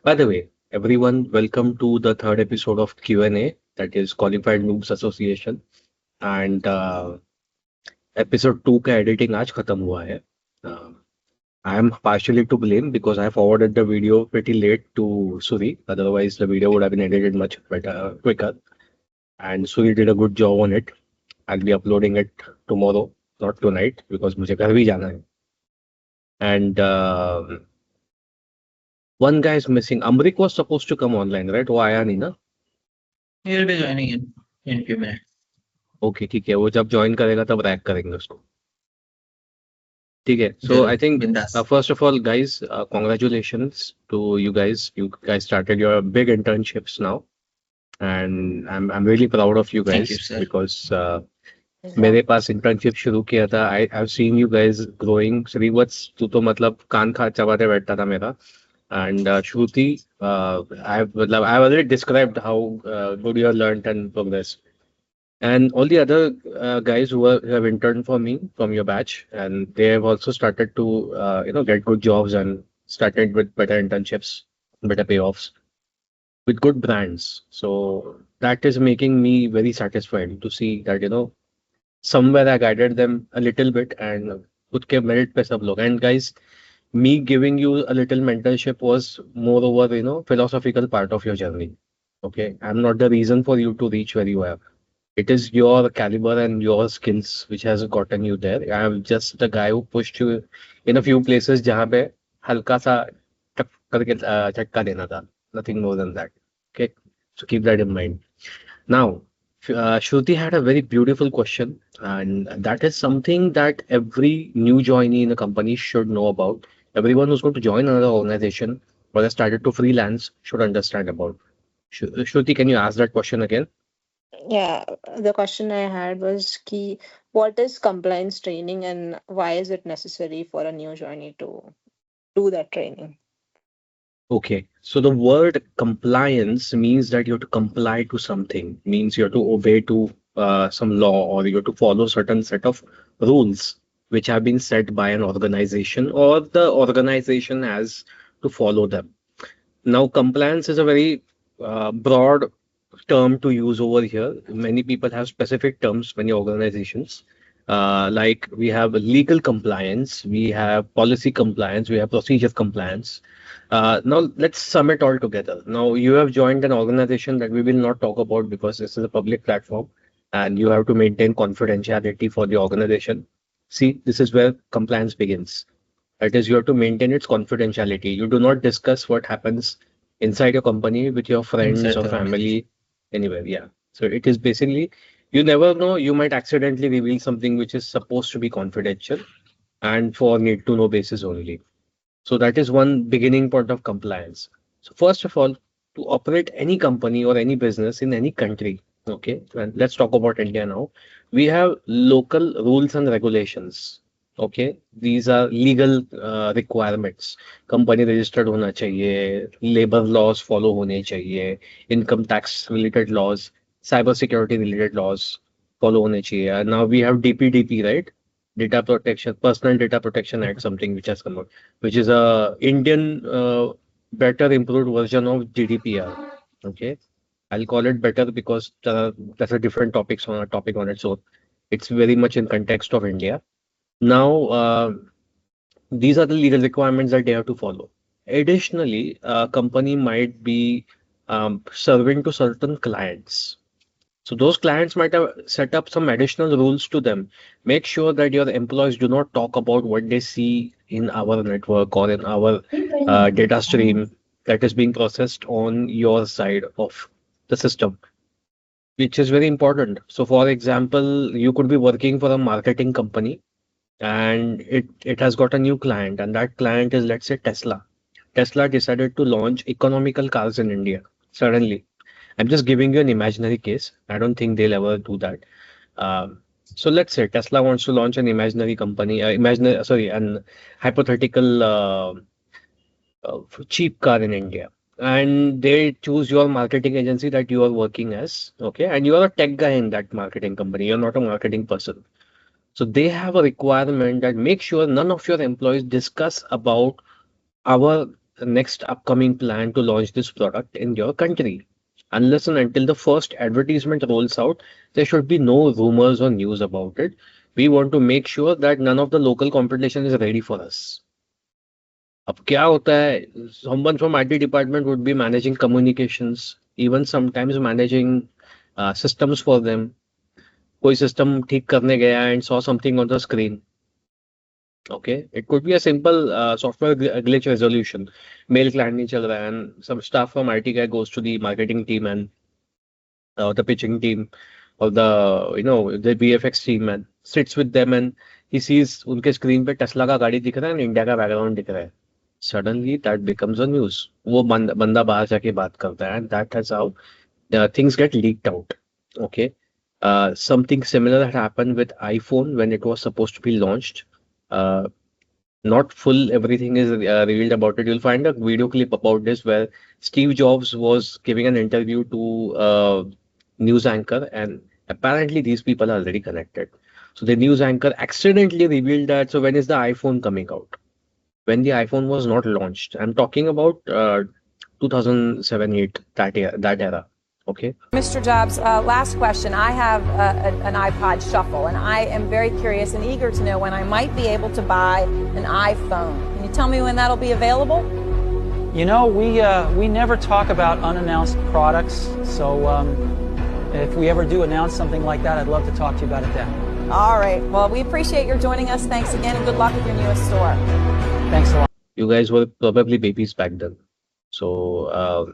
By the way, everyone, welcome to the third episode of Q&A, that is Qualified Noobs Association. And episode 2 का editing आज खत्म हुआ है. Uh, I am partially to blame because I forwarded the video pretty late to Suri. Otherwise, the video would have been edited much better, quicker. And Suri did a good job on it. I'll be uploading it tomorrow, not tonight, because मुझे घर भी जाना है. And one guy is missing. Amrik was supposed to come online, right? वो आया नहीं ना? He'll be joining in few minutes. Okay ठीक है, वो जब ज्वाइन करेगा तब रैक करेंगे उसको. ठीक है. सो जरूर, आई थिंक बिंदास. First of all guys, congratulations to you guys. You guys started your big internships now, and I'm really proud of you Thank guys you, sir. because मेरे पास इंटर्नशिप शुरू किया था. I have seen you guys growing. Shrivatsa, तू तो मतलब कान खा चबाते बैठता था मेरा. And Shruti, I already described how good you have learned and progressed. And all the other guys who have interned for me from your batch, and they have also started to get good jobs and started with better internships, better payoffs with good brands. So that is making me very satisfied to see that somewhere I guided them a little bit and खुद के merit पे सब लोग. And guys, me giving you a little mentorship was moreover philosophical part of your journey. Okay, I'm not the reason for you to reach where you are. It is your caliber and your skills which has gotten you there. I am just the guy who pushed you in a few places जहाँ पे हल्का सा टक करके झटका देना था. Nothing more than that. Okay, so keep that in mind. Now, Shruti had a very beautiful question, and that is something that every new joinee in a company should know about. Everyone who's going to join another organization or has started to freelance should understand about. Shruti, can you ask that question again? Yeah, the question I had was key, what is compliance training and why is it necessary for a new joinee to do that training? Okay, so the word compliance means that you have to comply to something, means you have to obey to some law, or you have to follow certain set of rules which have been set by an organization, or the organization has to follow them. Now, compliance is a very broad term to use over here. Many people have specific terms, many organizations. Like we have legal compliance, we have policy compliance, we have procedure compliance. Now, let's sum it all together. Now, you have joined an organization that we will not talk about because this is a public platform and you have to maintain confidentiality for the organization. See, this is where compliance begins. That is, you have to maintain its confidentiality. You do not discuss what happens inside your company with your friends Inside or the organization. family, anywhere. Yeah. So it is basically, you never know, you might accidentally reveal something which is supposed to be confidential and for need to know basis only. So that is one beginning point of compliance. So first of all, to operate any company or any business in any country, okay, and let's talk about India now. We have local rules and regulations. Okay, these are legal requirements. Company registered होना चाहिए, labor laws follow होने चाहिए, income tax related laws, cyber security related laws follow होने चाहिए. And now we have DPDP, right? Data Protection, Personal Data Protection Act, something which has come out, which is a Indian better improved version of GDPR. Okay, I'll call it better because that's a different topic on its own. It's very much in context of India. Now, these are the legal requirements that they have to follow. Additionally, a company might be serving to certain clients. So those clients might have set up some additional rules to them. Make sure that your employees do not talk about what they see in our network or in our data stream that is being processed on your side of the system, which is very important. So, for example, you could be working for a marketing company and it has got a new client, and that client is, let's say, Tesla. Tesla decided to launch economical cars in India suddenly. I'm just giving you an imaginary case. I don't think they'll ever do that. So let's say Tesla wants to launch an imaginary company, an hypothetical cheap car in India, and they choose your marketing agency that you are working as, okay, and you are a tech guy in that marketing company. You're not a marketing person. So they have a requirement that make sure none of your employees discuss about our the next upcoming plan to launch this product in your country. Unless and until the first advertisement rolls out, there should be no rumors or news about it. We want to make sure that none of the local competition is ready for us. अब क्या होता है, someone from IT department would be managing communications, even sometimes managing systems for them. कोई system ठीक करने गया and saw something on the screen. Okay, it could be a simple software glitch resolution. Mail client नहीं चल रहा है and some staff from IT guy goes to the marketing team and the pitching team or the VFX team and sits with them and he sees उनके screen पे Tesla का गाड़ी दिख रहा है and इंडिया का बैकग्राउंड दिख रहा है. Suddenly that becomes a news. वो बंदा बाहर जाके बात करता है and that is how things get leaked out. Okay. Something similar that happened with iPhone when it was supposed to be launched. Not full everything is revealed about it. You'll find a video clip about this where Steve Jobs was giving an interview to a news anchor and apparently these people are already connected. So the news anchor accidentally revealed that, so when is the iPhone coming out? When the iPhone was not launched. I'm talking about 2007-8, that era. Okay. Mr. Jobs, last question. I have an iPod Shuffle, and I am very curious and eager to know when I might be able to buy an iPhone. Can you tell me when that'll be available? You know, we never talk about unannounced products, so if we ever do announce something like that, I'd love to talk to you about it then. All right. Well, we appreciate your joining us. Thanks again, and good luck with your newest store. Thanks a lot. You guys were probably babies back then. So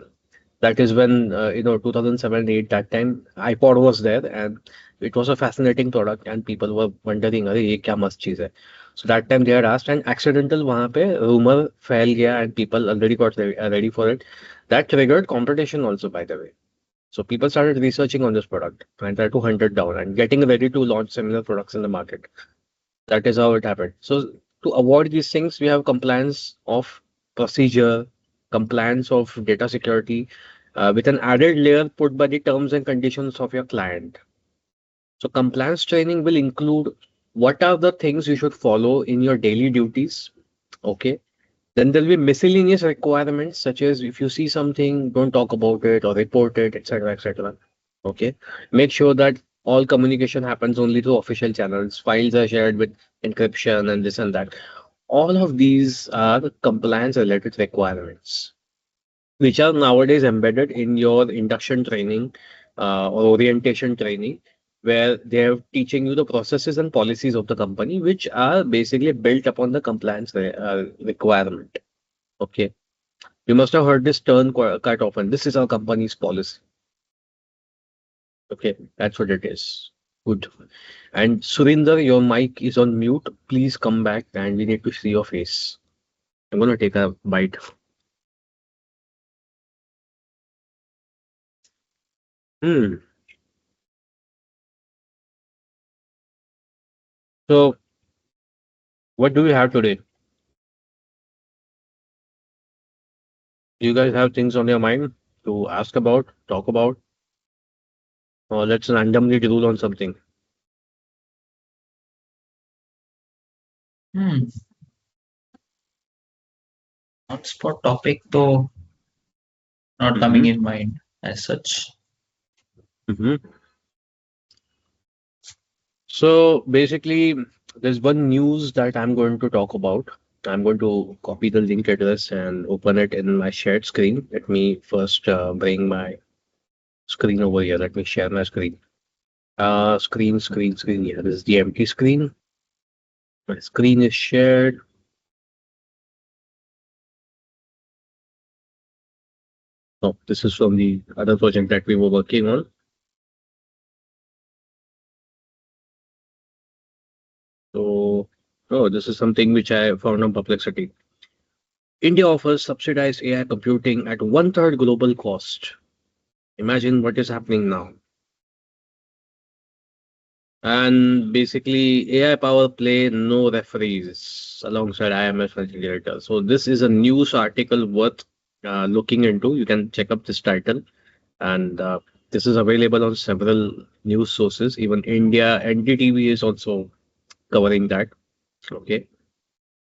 that is when, 2007-8, that time iPod was there and it was a fascinating product and people were wondering, अरे ये क्या मस्त चीज है. So that time they had asked and accidental वहाँ पे rumor फैल गया and people already got ready for it. That triggered competition also, by the way. So people started researching on this product and tried to hunt it down and getting ready to launch similar products in the market. That is how it happened. So to avoid these things, we have compliance of procedure, compliance of data security, with an added layer put by the terms and conditions of your client. So compliance training will include what are the things you should follow in your daily duties. Okay. Then there'll be miscellaneous requirements such as if you see something, don't talk about it or report it, etc., etc. Okay. Make sure that all communication happens only through official channels. Files are shared with encryption and this and that. All of these are compliance related requirements, which are nowadays embedded in your induction training or orientation training, where they are teaching you the processes and policies of the company, which are basically built upon the compliance requirement. Okay. You must have heard this term quite often. This is our company's policy. Okay, that's what it is. Good. And Surinder, your mic is on mute. Please come back and we need to see your face. I'm going to take a bite. So, what do we have today? Do you guys have things on your mind to ask about, talk about? Or let's randomly rule on something. Hotspot topic though not coming in mind as such. So basically, there's one news that I'm going to talk about. I'm going to copy the link address and open it in my shared screen. Let me first bring my screen over here. Let me share my screen. Screen. Yeah, this is the empty screen. My screen is shared. Oh, this is from the other project that we were working on. So, this is something which I found on Perplexity. India offers subsidized AI computing at 1/3 global cost. Imagine what is happening now. And basically, AI power play, no referees alongside IMF regulator. So this is a news article worth looking into. You can check up this title, and this is available on several news sources. Even India NDTV is also covering that. Okay,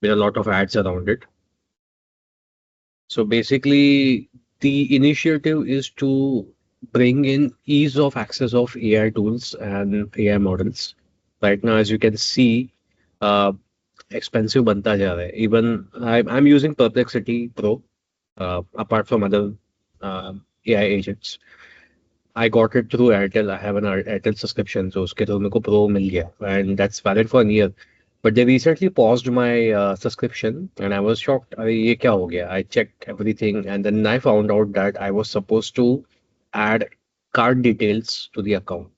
with a lot of ads around it. So basically, the initiative is to bring in ease of access of AI tools and AI models. Right now, as you can see, uh, expensive banta ja raha hai. Even I'm using Perplexity Pro, apart from other AI agents. I got it through Airtel. I have an Airtel subscription, so उसके through मेरे को Pro मिल गया, and that's valid for a year. But they recently paused my subscription, and I was shocked. अरे ये क्या हो गया? I checked everything, and then I found out that I was supposed to add card details to the account.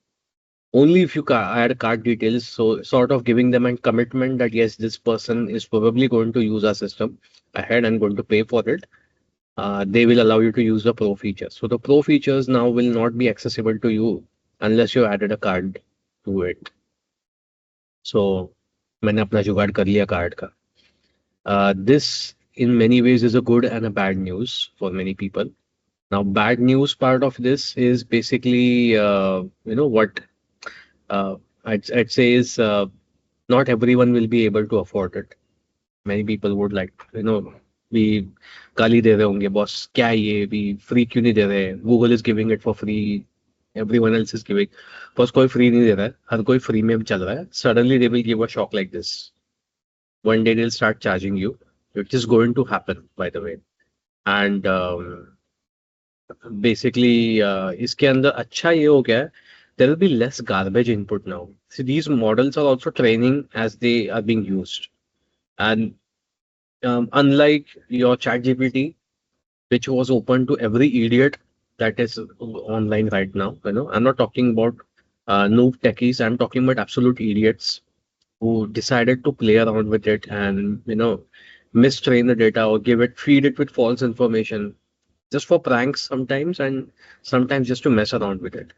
Only if you add card details, so sort of giving them a commitment that yes, this person is probably going to use our system ahead and going to pay for it. They will allow you to use the Pro features. So the Pro features now will not be accessible to you unless you added a card to it. So मैंने अपना जुगाड़ कर लिया card का. This in many ways is a good and a bad news for many people. Now, bad news part of this is basically, what I'd say is not everyone will be able to afford it. Many people would like, we गाली दे रहे होंगे boss क्या है ये भी free क्यों नहीं दे रहे Google is giving it for free everyone else is giving boss कोई फ्री नहीं दे रहा है हर कोई फ्री में चल रहा है suddenly they will give a shock like this one day they'll start charging you. It is going to happen, by the way. And basically, इसके अंदर अच्छा ये हो गया है, there will be less garbage input now. See, these models are also training as they are being used. And unlike your ChatGPT, which was open to every idiot that is online right now, I'm not talking about noob techies. I'm talking about absolute idiots who decided to play around with it and mistrain the data or feed it with false information just for pranks sometimes and sometimes just to mess around with it.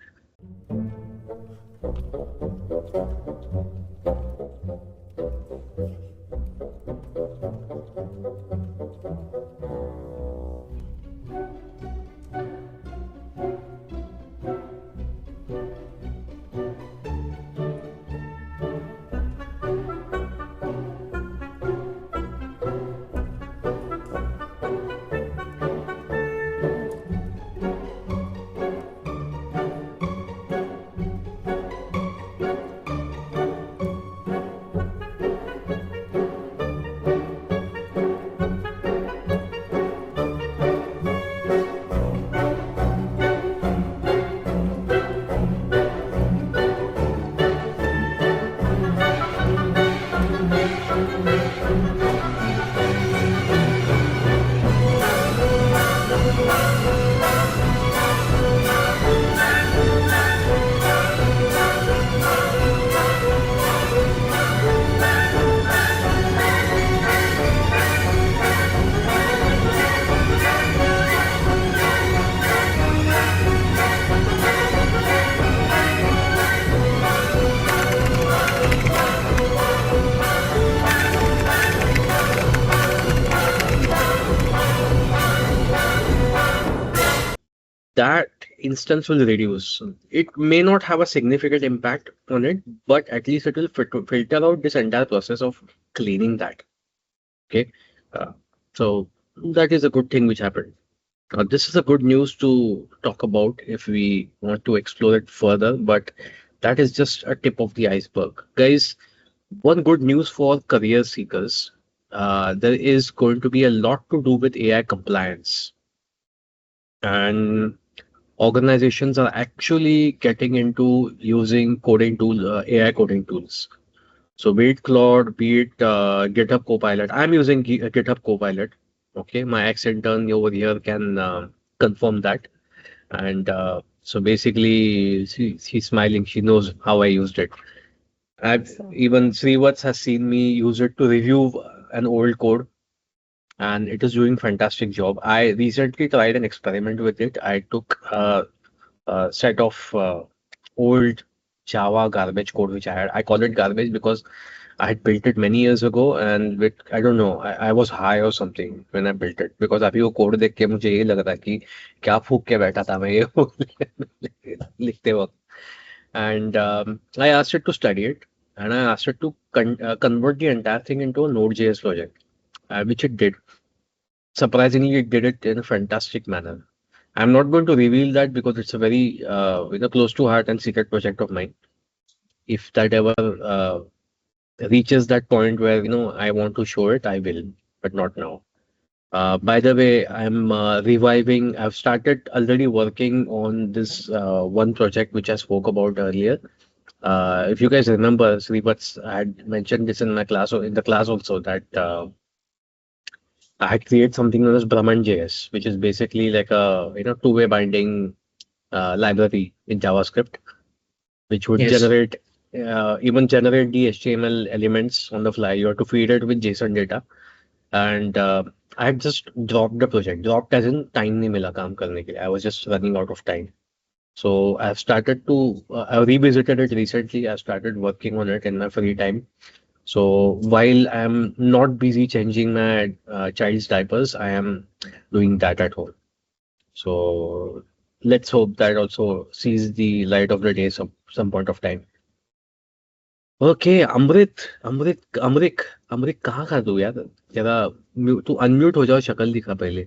That instance will reduce. It may not have a significant impact on it, but at least it will filter out this entire process of cleaning that. Okay, so that is a good thing which happened. This is a good news to talk about if we want to explore it further, but that is just a tip of the iceberg. Guys, one good news for career seekers, there is going to be a lot to do with AI compliance. And organizations are actually getting into using AI coding tools. So be it Claude, be it GitHub Copilot. I'm using GitHub Copilot. Okay, my ex-intern over here can confirm that. And so basically, she's smiling. She knows how I used it. Even Srivatsa has seen me use it to review an old code, and it is doing fantastic job. I recently tried an experiment with it. I took a set of old Java garbage code which I had. I call it garbage because I had built it many years ago, and I don't know, I was high or something when I built it, because अभी वो code देख के मुझे ये लग रहा कि क्या फूक के बैठा था मैं ये लिखते वक्त. And I asked it to study it, and I asked it to convert the entire thing into a Node.js project, which it did. surprisingly, it did it in a fantastic manner. I'm not going to reveal that because it's a very close to heart and secret project of mine. If that ever reaches that point where I want to show it, I will, but not now. By the way, I'm reviving. I've started already working on this one project which I spoke about earlier. If you guys remember, Srivats had mentioned this in my class, or in the class also, that I had created something known as Brahman.js, which is basically like a two-way binding library in JavaScript, which would Yes. generate the HTML elements on the fly. You have to feed it with JSON data, and I had just dropped the project. Dropped as in time नहीं मिला काम करने के लिए. I was just running out of time. So I've started to I revisited it recently. I started working on it in my free time. So while I'm not busy changing my child's diapers, I am doing that at home. So let's hope that also sees the light of the day some point of time. Okay Amrit Amrit Amrit Amrit कहाँ था तू यार? जरा तू unmute हो जाओ, शक्ल दिखा पहले.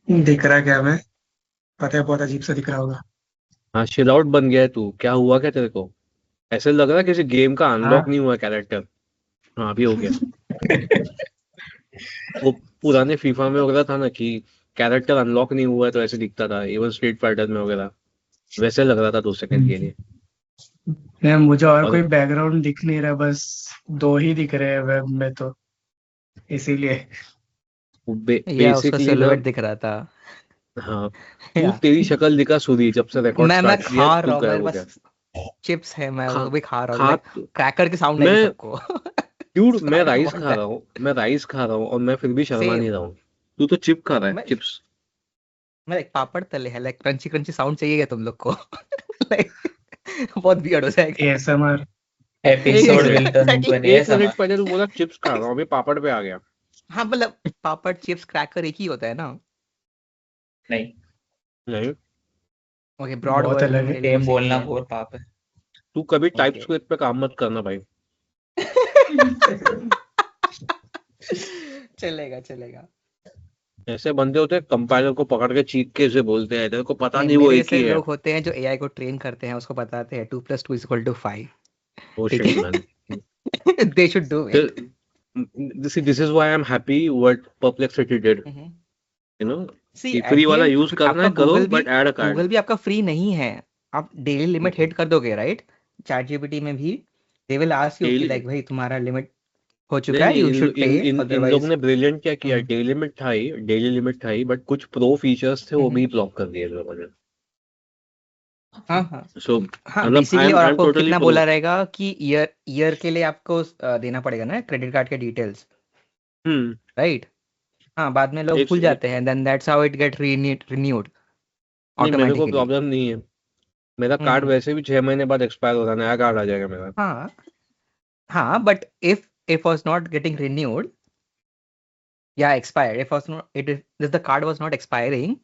दिख रहा है क्या? मैं पता है बहुत अजीब सा दिख रहा होगा. हाँ, शिल आउट बन गया है तू. क्या हुआ क्या तेरे को? ऐसे लग रहा है किसी गेम का अनलॉक हाँ. नहीं हुआ कैरेक्टर. हाँ, अभी हो गया. वो पुराने फीफा में वगैरह था ना कि कैरेक्टर अनलॉक नहीं हुआ है तो ऐसे दिखता था. इवन स्ट्रीट फाइटर में वगैरह वैसे लग रहा था 2 सेकंड के लिए. नहीं, मुझे और और कोई बैकग्राउंड दिख नहीं रहा, बस 2 ही दिख रहे हैं वेब में, तो इसीलिए. या उसका बेसिकली ना, सिलुएट दिख रहा था. हाँ, तू या तेरी शक्ल दिखा सूरी जब से रिकॉर्ड मैं स्टार्ट किया खा तू रहा हूँ, गायब मेरे हो गया. पास चिप्स है, मैं खा वो भी खा रहा हूँ. खा लाइक क्रैकर के साउंड आएगी मैं सबको. ड्यूड मैं साउंड राइस बहुत खा है. रहा हूँ. मैं राइस खा रहा हूँ और मैं फिर भी शर्मा सेम. नहीं रहा हूँ. तू तो चिप खा रहा है, मैं चिप्स. मैं लाइक पापड़ तले है, लाइक क्रंची क्रंची साउंड चाहिए तुम लोग को. लाइक बहुत वियर्ड हो जाएगा. ASMR. एक Episode will minute turn into an 1 minute ASMR. पहले तू बोला चिप्स खा रहा हूँ, अभी पापड़ पे आ गया. हाँ मतलब पापड़ चिप्स क्रैकर एक ही होता है ना. नहीं, नहीं, ओके, ब्रॉड बहुत वर्जन अलग है. मेरे लिए सेम वो सही बोलना है. और पाप है. तू कभी टाइप ओके. स्क्रिप्ट पे काम मत करना भाई. चलेगा चलेगा. ऐसे बंदे होते हैं कंपाइलर को पकड़ के चीख के उसे बोलते हैं तेरे को पता नहीं, नहीं वो मेरे एक ही ऐसे है. लोग होते हैं जो एआई को ट्रेन करते हैं, उसको बताते हैं 2 + 2 = 5. Oh ठीक shit, है. man. They should do it. This is why I'm happy what Perplexity did. You know, सी कि एट फ्री द वाला एंड यूज करना आपका है करो, गूगल भी but add a card. Google भी आपका फ्री नहीं है. आप डेली लिमिट हिट कर दोगे, राइट? चैट जीपीटी में भी दे विल आस्क यू कि डेली लाइक भाई तुम्हारा लिमिट हो नहीं चुका है, नहीं, यू इन शुड पे, इन इन इन लोग अदरवाइज. ने ब्रिलियंट क्या किया. डेली लिमिट था ही, बट कुछ प्रो फीचर्स थे वो भी ब्लॉक कर दिए इन लोगों ने. हाँ हाँ सो हाँ मतलब बेसिकली. और आई एम आपको टोटली कितना प्रो. बोला रहेगा कि ईयर के लिए आपको देना पड़ेगा ना क्रेडिट कार्ड के डिटेल्स, हम्म राइट? हाँ, बाद में लोग एक भूल एक जाते हैं, then that's how it get renewed नहीं, मेरे को ऑटोमेटिकली. प्रॉब्लम नहीं है. मेरा कार्ड वैसे भी 6 महीने बाद एक्सपायर हो रहा है. नया कार्ड आ जाएगा मेरा. हाँ हाँ, but if was not getting renewed, yeah, expired, if the card was not expiring,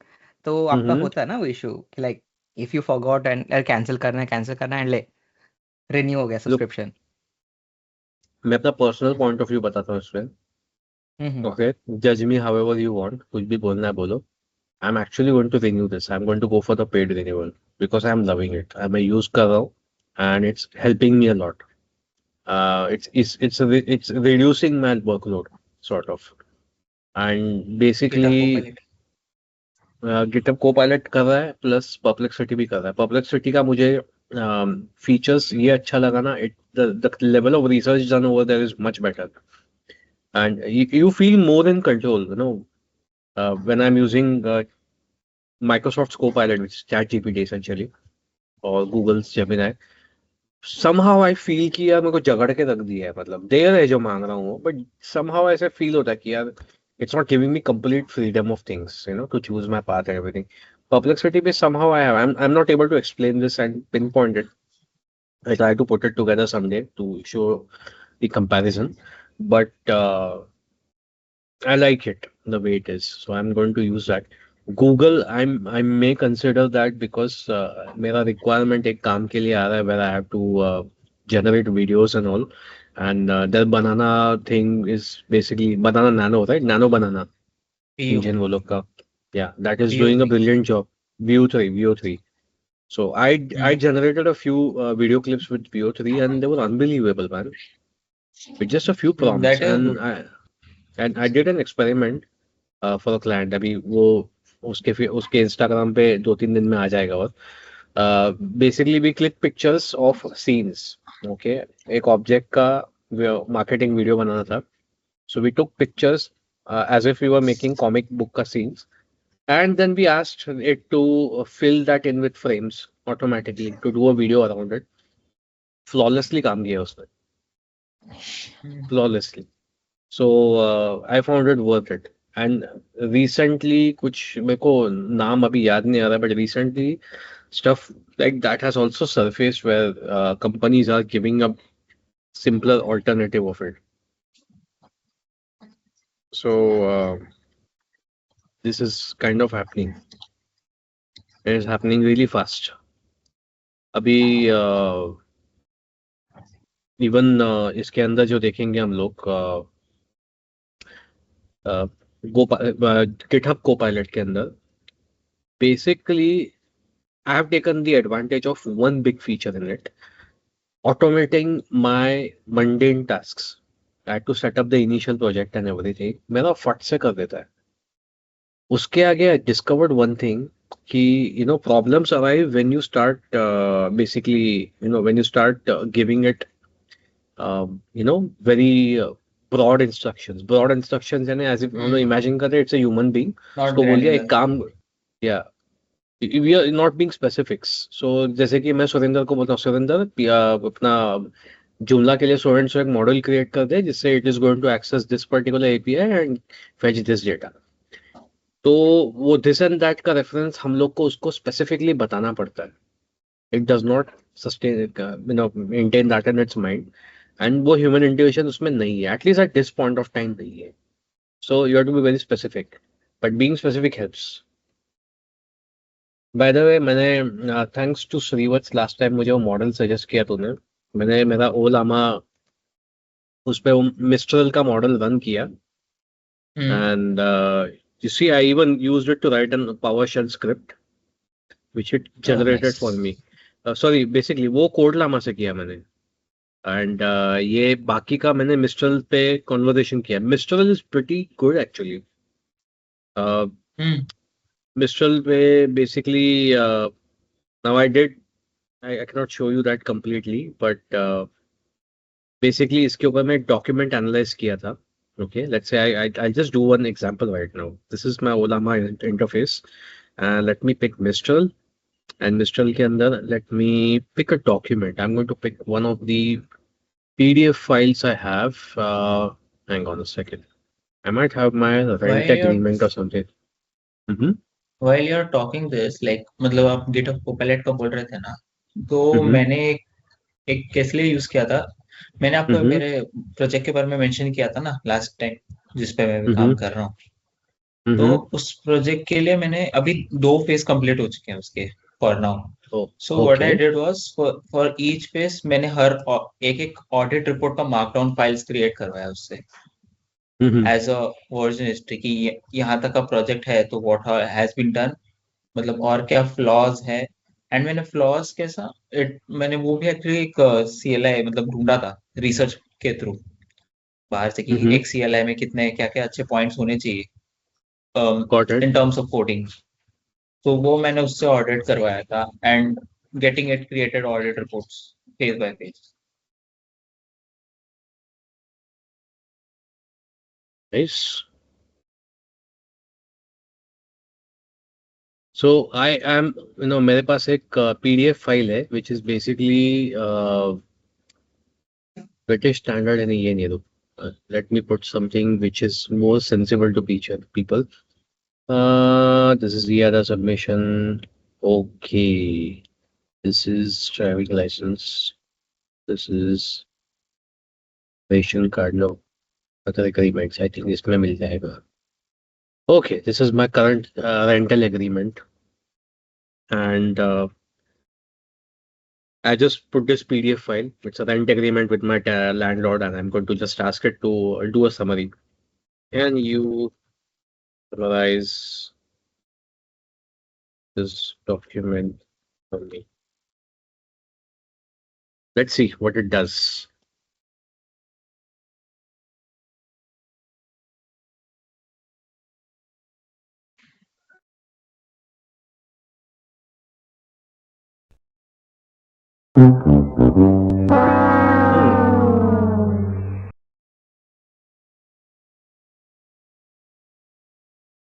तो आपका हम्म होता है ना वो इशू कि like if you forgot and cancel करना है एंड ले रिन्यू हो गया लुक, सब्सक्रिप्शन. मैं अपना पर्सनल पॉइंट ऑफ व्यू बताता हूँ इसमें. ओके, जज मी हाउएवर यू वांट. कुछ भी बोलना है बोलो. I'm actually going to renew this. I'm going to go for the paid renewal because I'm loving it. मैं use कर रहा हूँ and it's helping me a lot. It's reducing my workload sort of. And GitHub basically Copilot. GitHub Copilot कर रहा है plus Perplexity भी कर रहा है. Perplexity का मुझे features ये अच्छा लगा ना. The level of research done over there is much better. And you feel more in control, you know. When I'm using Microsoft's Copilot, which is ChatGPT essentially, or Google's Gemini, somehow I feel कि यार मेरे को जगड़ के रख दिया है. मतलब देर है जो मांग रहा हूँ, but somehow ऐसे feel होता है कि यार it's not giving me complete freedom of things, you know, to choose my path and everything. Perplexity पे somehow I'm not able to explain this and pinpoint it. I try to put it together someday to show the comparison, but I like it the way it is, so I'm going to use that. Google, I may consider that because मेरा requirement एक काम के लिए आ रहा है where I have to generate videos and all. And their banana thing is basically banana nano, right? Nano banana PU, engine वो लोग का. Yeah, that is PU doing a 3. brilliant job. VO3. So I generated a few video clips with VO3 and they were unbelievable, man. With just a few prompts That is good. I did an experiment for a client. अभी वो उसके Instagram पे 2-3 दिन में आ जाएगा और basically we click pictures of scenes. Okay, एक object का marketing video बनाना था. So we took pictures as if we were making comic book का scenes. And then we asked it to fill that in with frames automatically to do a video around it. Flawlessly काम किया उसने. Flawlessly. So I found it worth it. And recently कुछ मेरे को नाम अभी याद नहीं आ रहा, but recently stuff like that has also surfaced where companies are giving a simpler alternative of it. So this is kind of happening. It is happening really fast. अभी even इसके अंदर जो देखेंगे हम लोग GitHub Copilot के अंदर basically I have taken the advantage of one big feature in it, automating my mundane tasks. I had to set up the initial project and everything. मेरा फट से कर देता है. उसके आगे I discovered one thing कि problems arrive when you start basically when you start giving it very broad instructions. Broad instructions यानी as if imagine कर रहे it's a human being. Not उसको बोल दिया granular. एक काम, yeah, we are not being specifics. So जैसे कि मैं सुरेंद्र को बोलता हूँ, सुरेंद्र अपना जुमला के लिए सो एंड सो एक मॉडल क्रिएट कर दे जिससे it is going to access this particular API and fetch this data. तो वो दिस एंड दैट का रेफरेंस हम लोग को उसको स्पेसिफिकली बताना पड़ता है. It does not sustain maintain that in its mind. And वो ह्यूमन इंट्यूशन उसमें नहीं है, at least at this point of time नहीं है. So you have to be very specific, but being specific helps. By the way मैंने thanks to Shrivatsa last time मुझे वो model suggest किया तूने. मैंने मेरा ओलामा उस पे मिस्ट्रल का मॉडल रन किया and you see I even used it to write a PowerShell script which it generated nice. for me. Sorry, basically वो कोड लामा से किया मैंने. एंड ये बाकी का मैंने मिस्ट्रल पे कॉन्वर्सेशन किया. Mistral is pretty good actually. Mistral पे basically now I did I cannot show you that completely, but basically इसके ऊपर मैं डॉक्यूमेंट एनालाइज किया था. Okay, let's say I'll just do one example right now. This is my Ollama interface. Let me pick Mistral, and Mistral के अंदर let me pick a document. I'm going to pick one of the PDF files I have. Hang on a second. I might have my rent agreement or something. While you're talking this, like मतलब आप GitHub Copilot का बोल रहे थे ना, तो मैंने एक केस लिए यूज किया था. मैंने आपको मेरे प्रोजेक्ट के बारे में मेंशन किया था ना लास्ट टाइम जिस पे मैं काम कर रहा हूँ. तो उस प्रोजेक्ट के लिए मैंने अभी 2 फेज कंप्लीट हो चुके हैं उसके for now. So what I did was for each phase मैंने हर एक ऑडिट रिपोर्ट का मार्कडाउन फाइल्स क्रिएट करवाया उससे एज अ वर्जन हिस्ट्री कि यहाँ तक का प्रोजेक्ट है तो व्हाट हैज बीन डन, मतलब और क्या फ्लॉज है. एंड मैंने फ्लॉज के साथ मैंने वो भी एक्चुअली एक CLI मतलब ढूंढा था रिसर्च के थ्रू बाहर से कि एक CLI में कितने क्या क्या अच्छे पॉइंट्स होने चाहिए इन टर्म्स ऑफ कोडिंग. तो वो मैंने उससे ऑडिट करवाया था and getting it created audit reports phase by phase. Nice. So I am, मेरे पास एक PDF फाइल है which is basically British standard and ये नहीं. Let me put something which is more sensible to people. This is the other submission. Okay. This is driving license. This is ration card. No. Other agreements. I think इसमें मिल जाएगा. Okay, this is my current rental agreement. And I just put this PDF file. It's a rent agreement with my landlord, and I'm going to just ask it to do a summary. Can you summarize this document for me? Let's see what it does.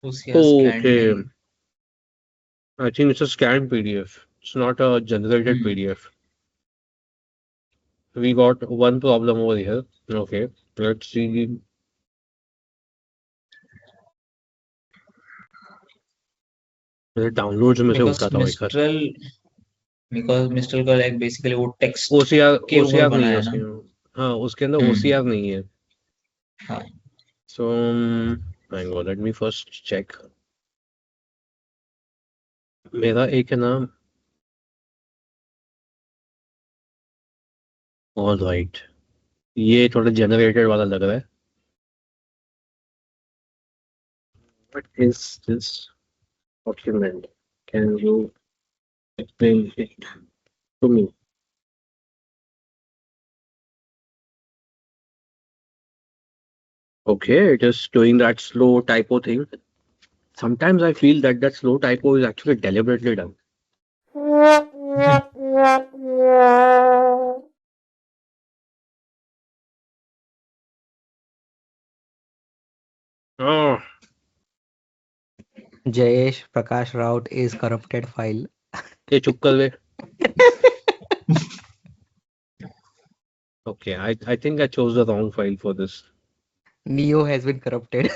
उसका scanned Okay, नहीं I think it's a scanned PDF. It's not a generated PDF. We got one problem over here. Okay, let's see. मेरे downloads में से because उठा था भाई sir. Mistral का like basically वो text OCR के ऊपर OCR नहीं बनाया है है ना उसके, हाँ उसके अंदर OCR नहीं है। हाँ So hang on, let me first check. मेरा एक है ना, all right, ये थोड़ा जनरेटेड वाला लग रहा है। What is this document? Can you explain it to me? Okay, it is doing that slow typo thing. Sometimes I feel that that slow typo is actually deliberately done. Oh, Jayesh Prakash Raut is corrupted file. ये चुप कर बे। Okay, I think I chose the wrong file for this. Neo has been corrupted.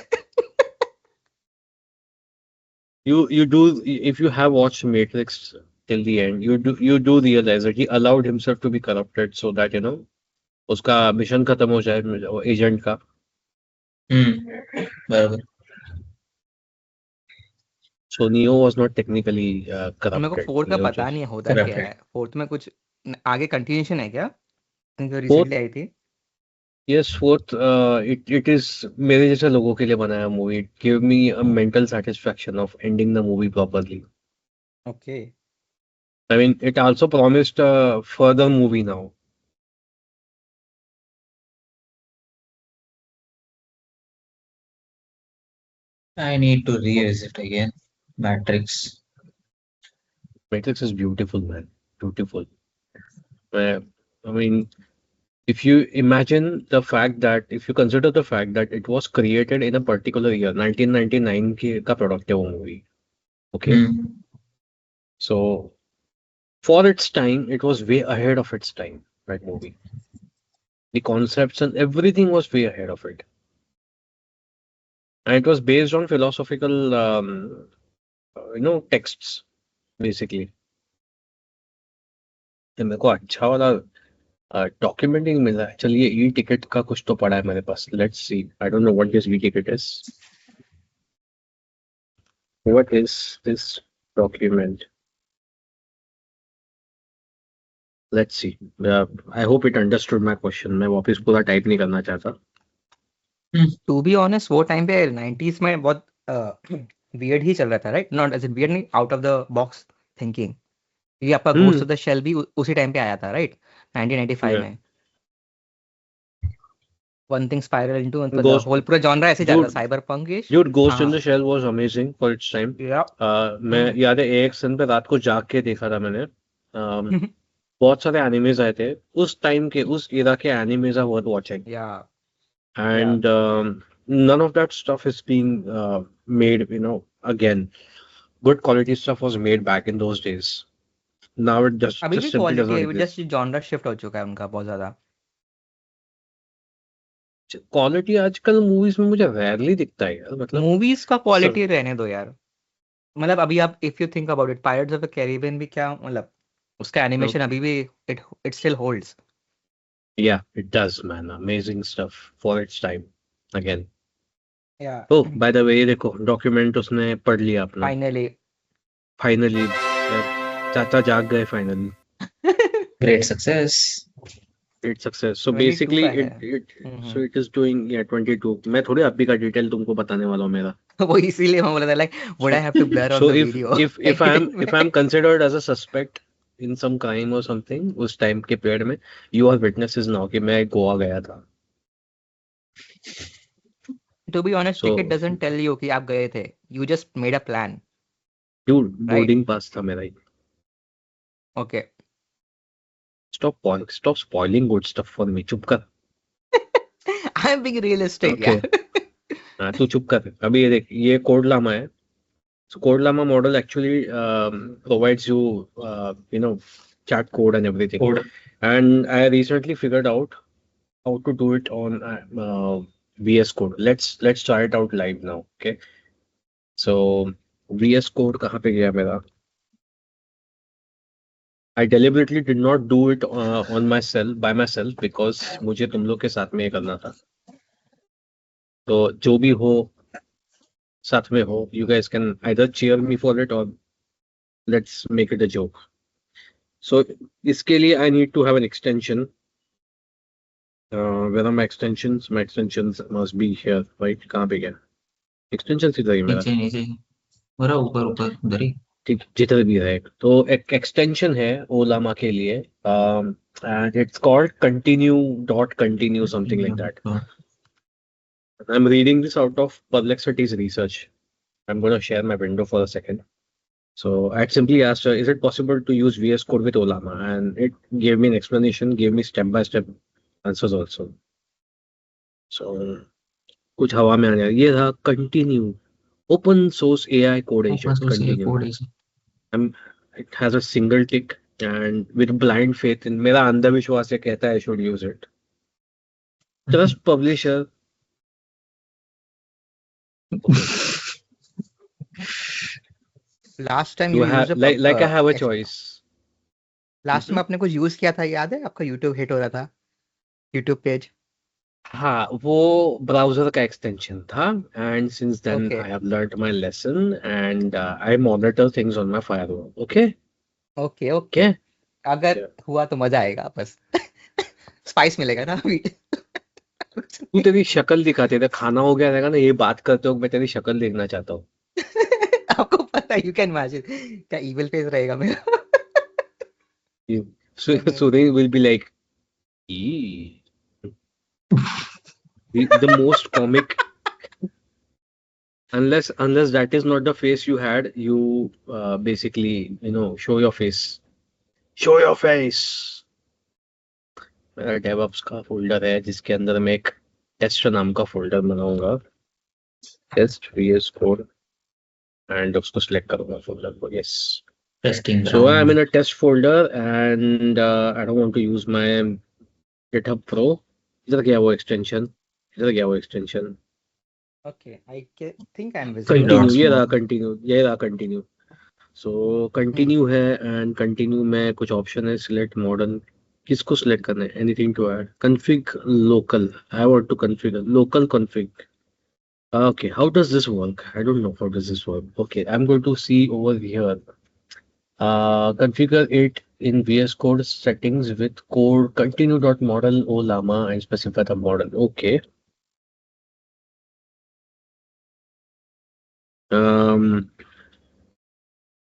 You do, if you have watched Matrix till the end, you do realize that he allowed himself to be corrupted so that उसका mission खत्म हो जाए agent का। बराबर So Neo was not technically मेरे को corrupted. Fourth का Neo पता just नहीं है होता क्या है। फोर्थ में कुछ आगे कंटिन्यूएशन है क्या? रिसेंटली आई थी। Yes, fourth, it is मेरे जैसे लोगों के लिए बनाया movie. It gave me a mental satisfaction of ending the movie properly. Okay. I mean, it also promised a further movie now. I need to revisit again Matrix. Matrix is beautiful, man. Beautiful. I mean, if you imagine the fact that, if you consider the fact that it was created in a particular year, 1999 का product है वो movie. Okay. So, for its time, it was way ahead of its time, that movie. The concepts and everything was way ahead of it. And it was based on philosophical, texts, basically. तो मेरे को अच्छा वाला document नहीं मिला है। चलिए e ticket का कुछ तो पड़ा है मेरे पास। Let's see, I don't know what this e ticket is. What is this document? Let's see. I hope it understood my question. मैं वापस पूरा टाइप नहीं करना चाहता। टू बी ऑनेस्ट वो टाइम पे 90s में बहुत वियर्ड ही चल रहा था, right? Not as in weird नहीं, out of the box thinking. ये आपका गोस्ट ऑफ द शेल भी उसी टाइम पे आया था, राइट? 1995 में। One thing spiral into the whole पूरा जॉनरा ऐसे चल रहा है, साइबरपंक-ish। Dude, Ghost in the Shell was amazing for its time. मैं याद है AXN पे रात को जाग के देखा था मैंने। बहुत सारे एनिमेज आए थे उस टाइम के, उस एरा के animes are worth watching. And none of that stuff is being made, again. Good quality stuff was made back in those days. Now it just अभी भी simply does not quality exist. Just genre shift हो चुका है उनका बहुत ज्यादा। Quality आजकल movies में मुझे रेयरली दिखता है यार। मतलब मूवीज का क्वालिटी रहने दो यार। मतलब अभी आप if you think about it, pirates of the Caribbean भी क्या, मतलब उसका एनिमेशन अभी भी it still holds. Yeah, it does, man. Amazing stuff for its time. Again. Yeah. Oh, by the way, देखो डॉक्यूमेंट उसने पढ़ लिया अपना। फाइनली चाचा जाग गए finally. Great success. Great success. So 22 basically का है it is doing 22. मैं थोड़ी अभी का डिटेल तुमको बताने वाला हूँ मेरा. वो इसीलिए मैं बोला था like would I have to blur out So the if video if I'm considered as a suspect in some crime or something उस टाइम के पीरियड में, you are witnesses now कि मैं गोवा गया था. To be honest So ticket doesn't tell you कि आप गए थे, you just made a plan, dude, right? boarding pass था मेरा. Okay Stop spoiling good stuff for me. चुप कर. I am being realistic Okay. यार. हाँ तू चुप कर. अभी ये देख, ये कोड लामा है. So Code Llama model actually provides you, chat code and everything. Code. And I recently figured out how to do it on VS Code. Let's try it out live now. Okay. So VS Code कहाँ पे गया मेरा? I deliberately did not do it by myself because मुझे तुम लोग के साथ में ये करना था. तो जो भी हो साथ में हो, you guys can either cheer me for it or let's make it a joke. So इसके लिए I need to have an extension. Where are my extensions? My extensions must be here, right? कहाँ पे गया? Extensions इधर ही मेरा. नीचे मेरा ऊपर उधर ही. ठीक, जिधर भी है. तो एक extension है ओलामा के लिए. And it's called continue something like that. I'm reading this out of Perplexity's research. I'm going to share my window for a second. So I simply asked her, is it possible to use VS Code with Olama? And it gave me an explanation, gave me step-by-step answers also. So कुछ हवा में आ गया. ये था continue. Open source AI code agent. Continue. It has a single tick and with blind faith in मेरा अंधविश्वास ये कहता है I should use it. Trust publisher. Last time You you have used like I have a choice. Last में आपने कुछ use किया था, याद है? आपका यूट्यूब हिट हो रहा था, यूट्यूब पेज. हाँ, वो ब्राउजर का एक्सटेंशन था. And since then Okay. I have learned my lesson and I monitor things on my firewall. Okay? Okay okay, Okay? अगर Yeah. हुआ तो मजा आएगा बस. स्पाइस मिलेगा ना अभी. तू तेरी शक्ल दिखाते थे, खाना हो गया रहेगा ना, ये बात करते हो मैं तेरी शक्ल देखना चाहता हूँ. आपको पता है, यू कैन इमेजिन क्या इविल फेस रहेगा मेरा. So they will be like, "Ee." The most comic, unless that is not the face you had, you basically show your face. Show your face. मेरा DevOps का folder है जिसके अंदर मैं एक टेस्ट नाम का फोल्डर बनाऊंगा. टेस्ट VS Code and उसको select करूंगा फोल्डर को. Yes. Testing. So I'm in a test folder and I don't want to use my GitHub Pro. इधर गया वो extension. Okay, I think I am Continue. ये रहा Continue. continue. So continue है and continue में कुछ option है. Select modern. किसको select करना है? Anything to add. Config local. I want to configure local config. Okay, how does this work? I don't know how does this work. Okay, I'm going to see over here. Configure it in VS Code settings with code continue.model Olama and specify the model. Okay.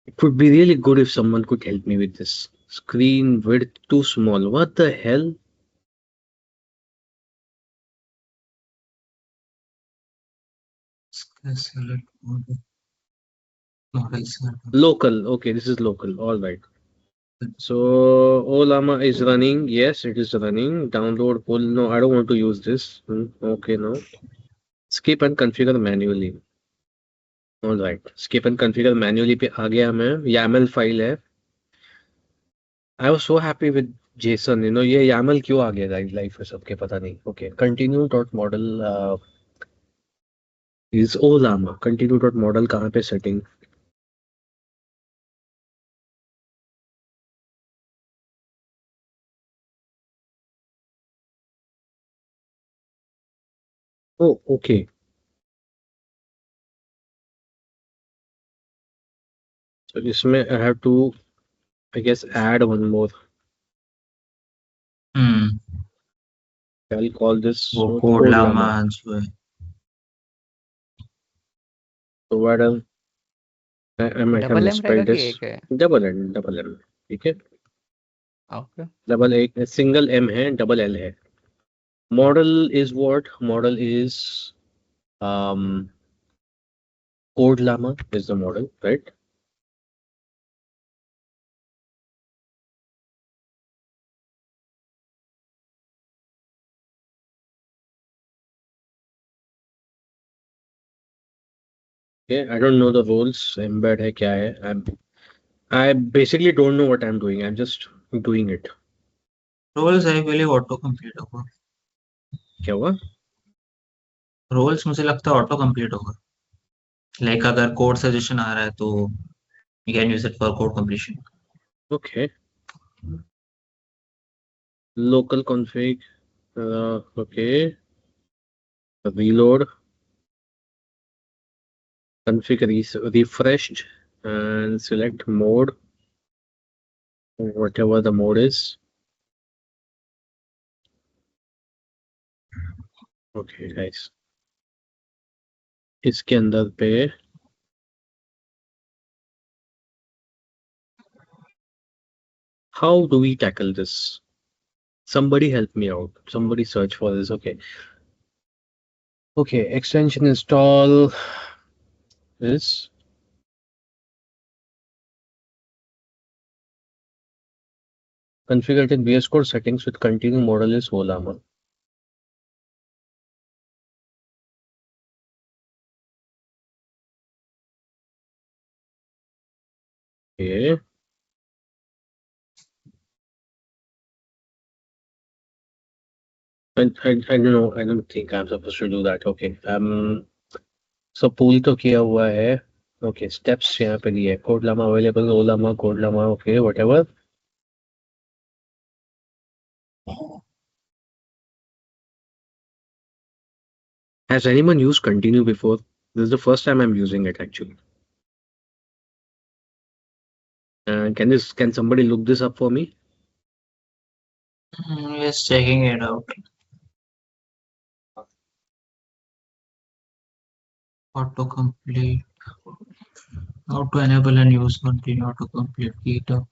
It would be really good if someone could help me with this. Screen width too small. What the hell? Select model. Local. Okay, this is local. All right. So Olama is running. Yes, it is running. Download pull. No, I don't want to use this. Okay, no. Skip and configure manually. All right. Skip and configure manually पे आ गया मैं. YAML file है. I was so happy with JSON. ये YAML क्यों आ गया life में सबके पता नहीं. Okay. Continue.model is Olama. Continue.model कहाँ पे setting? Oh, okay. So इसमें I have to, I guess, add one more I'll call this वो node code code llama llama. जो है So what else? I might have double M रहेगा misspelled कि this. एक है? Double N, double M. ठीक है. Okay Double A, single M है, double L है. Model is what? Model is code llama is the model, right? Okay, I don't know the roles. Embed है क्या है? I basically don't know what I'm doing. I'm just doing it. Roles I believe autocomplete होगा क्या हुआ? Roles मुझे लगता है autocomplete होगा लाइक अगर कोड सजेशन आ रहा है तो you can use it for code completion Okay. Local config. Okay. Reload. Config refreshed and select mode, whatever the mode is. Okay, guys. इसके अंदर पे how do we tackle this? Somebody help me out. Somebody search for this. Okay. Okay, extension install this. Configured in VS Code settings with continue model is Olama. Okay. I don't know. I don't think I'm supposed to do that. Okay. So pull तो किया हुआ है. Okay. Steps यहाँ पे दिए. Code Llama available. Olama, Code Llama. Okay. Whatever. Has anyone used continue before? This is the first time I'm using it actually. Can somebody look this up for me? Just checking it out. Autocomplete. How to enable and use continue autocomplete GitHub.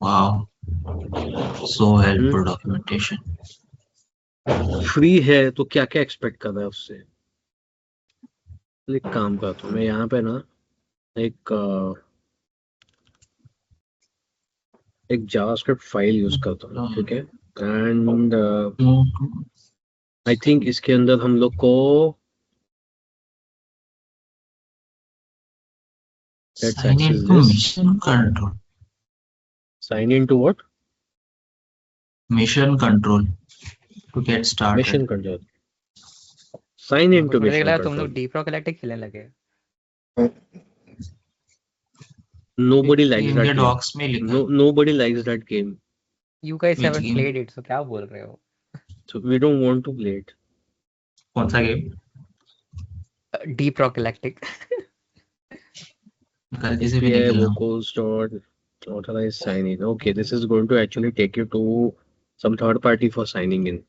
Wow. So helpful documentation. Free है तो क्या क्या expect कर रहा है उससे? एक काम करता हूँ मैं यहाँ पे ना एक जावास्क्रिप्ट फाइल यूज करता हूँ. ठीक है. एंड आई थिंक इसके अंदर हम लोग को let's Sign access into this. mission control. Sign into what? Mission control to get started. Mission control. Sign मेरे को into थोड़ी देर mission लगा तुम control. लोग डीप रॉक इलेक्ट्रिक खेलने लगे. Nobody likes इनके that game. docs में लिखा है. Nobody likes that game. You guys Which haven't game? played it, so क्या बोल रहे हो? So we don't want to play it. कौन सा गेम? Deep rock electric. गलती से भी API निकला. vocals dot authorize sign in. Okay, this is going to actually take you to some third party for signing in.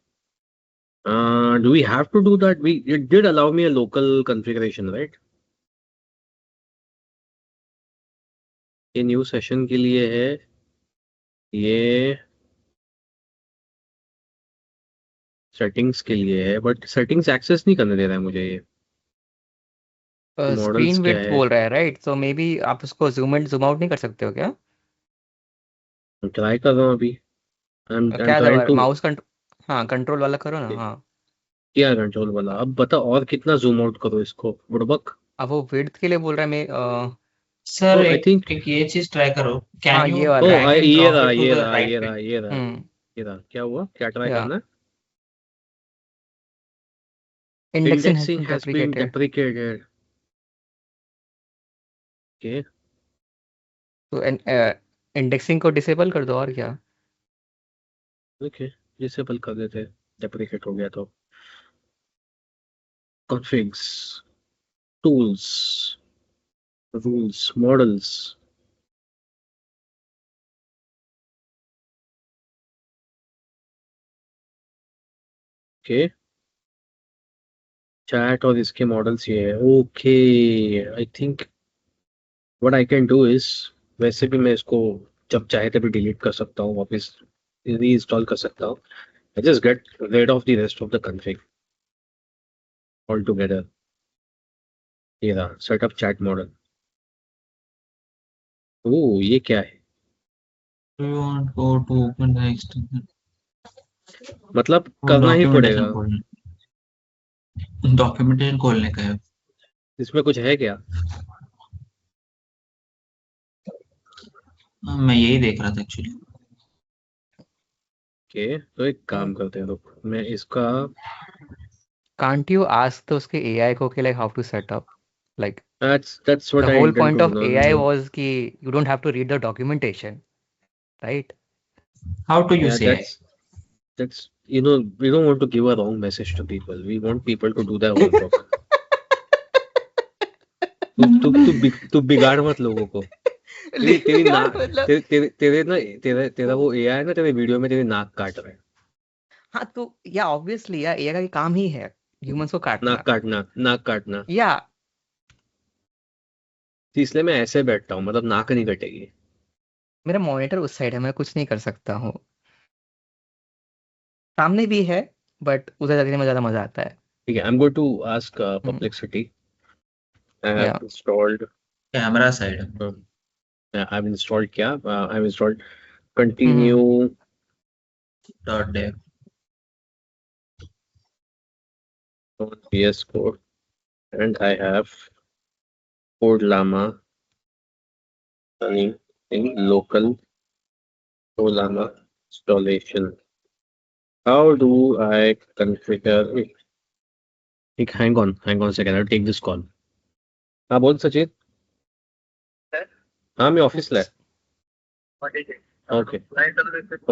Do we have to do that? It did allow me a local configuration, right? ये new session के लिए है. ये settings के लिए है, but settings access नहीं करने दे रहा है मुझे ये. मॉडल्स स्क्रीन क्या विड्थ है? बोल रहा है, राइट? सो मे बी आप उसको जूम इन जूम आउट नहीं कर सकते हो क्या? ट्राई कर रहा हूँ अभी. I'm क्या trying दबा to. माउस हाँ कंट्रोल वाला करो ना. हाँ क्या कंट्रोल वाला? अब बता और कितना जूम आउट करो इसको बुड़बक. अब वो विड्थ के लिए बोल रहा है. मैं सर I think एक ये चीज ट्राई करो. हाँ कैन ये यू वाला. ड्रैग एंड ये ड्रॉप रहा इट टू ये द रहा राइट ये पे? रहा ये रहा ये रहा. क्या हुआ? क्या ट्राई या करना है? Indexing has Indexing been has been deprecated. deprecated. Okay. तो इंडेक्सिंग को डिसेबल कर दो और क्या. Okay. डिसेबल कर देते. डेप्रिकेट हो गया तो. Configs, tools, rules, models. Okay chat और इसके मॉडल्स ये है okay I think what I can do is वैसे भी मैं इसको जब चाहे तभी डिलीट कर सकता हूँ वापस री इंस्टॉल कर सकता हूँ I just get rid of the rest of the config all together ये रहा सेटअप चैट मॉडल ओह ये क्या है You want go to open the extension. मतलब करना ही पड़ेगा डॉक्यूमेंटेशन खोलने का है। इसमें कुछ है क्या मैं यही देख रहा था एक्चुअली। ओके तो एक काम करते हैं रुक मैं इसका Can't you ask the उसके AI को कि like how to set up? Like that's what the I whole intend point to of do AI no. was कि you don't have to read the documentation, right? How to Yeah, use AI? that's you know we don't want to give a wrong message to people. We want people to do their homework. तू बिगाड़ मत लोगों को तेरी नाक तेरा वो AI है ना तेरे वीडियो में तेरी नाक काट रहा है हाँ तो या ऑब्वियसली या AI का काम ही है ह्यूमंस को काटना नाक काटना या तो इसलिए मैं ऐसे बैठता हूँ मतलब नाक नहीं कटेगी मेरा मॉनिटर उस साइड है मैं कुछ नहीं कर सकता हूँ सामने भी है बट उधर जाने में ज्यादा मजा आता है ठीक है I am going to ask Perplexity I have Yeah. Installed camera side I have installed क्या I have installed continue dot dev on VS Code and I have Code Llama running in local Code Llama installation. How do I configure it? Hang on a second. I'll take this call. हाँ बोल सचिन हाँ मैं office ला okay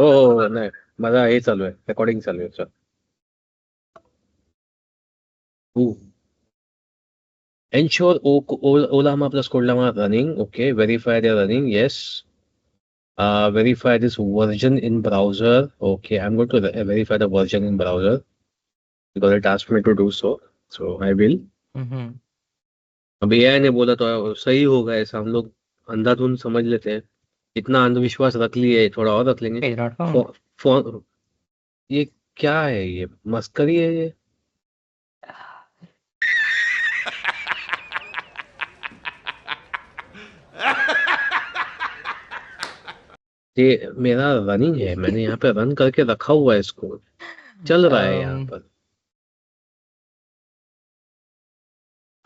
ओ नाही माझा हे चालू आहे recording चालू आहे sir ensure Olama plus Kodlama running okay verify they're running yes verify this version in browser okay I'm going to verify the version in browser because it asked me to do so I will अब AI ने बोला तो सही होगा ऐसा हम लोग अंधाधुंध समझ लेते हैं इतना अंधविश्वास रख लिए थोड़ा और रख लेंगे Page not found. फोन ये क्या है ये मस्करी है ये ये मेरा रनिंग है मैंने यहाँ पे रन करके रखा हुआ है इसको चल रहा है यहाँ पर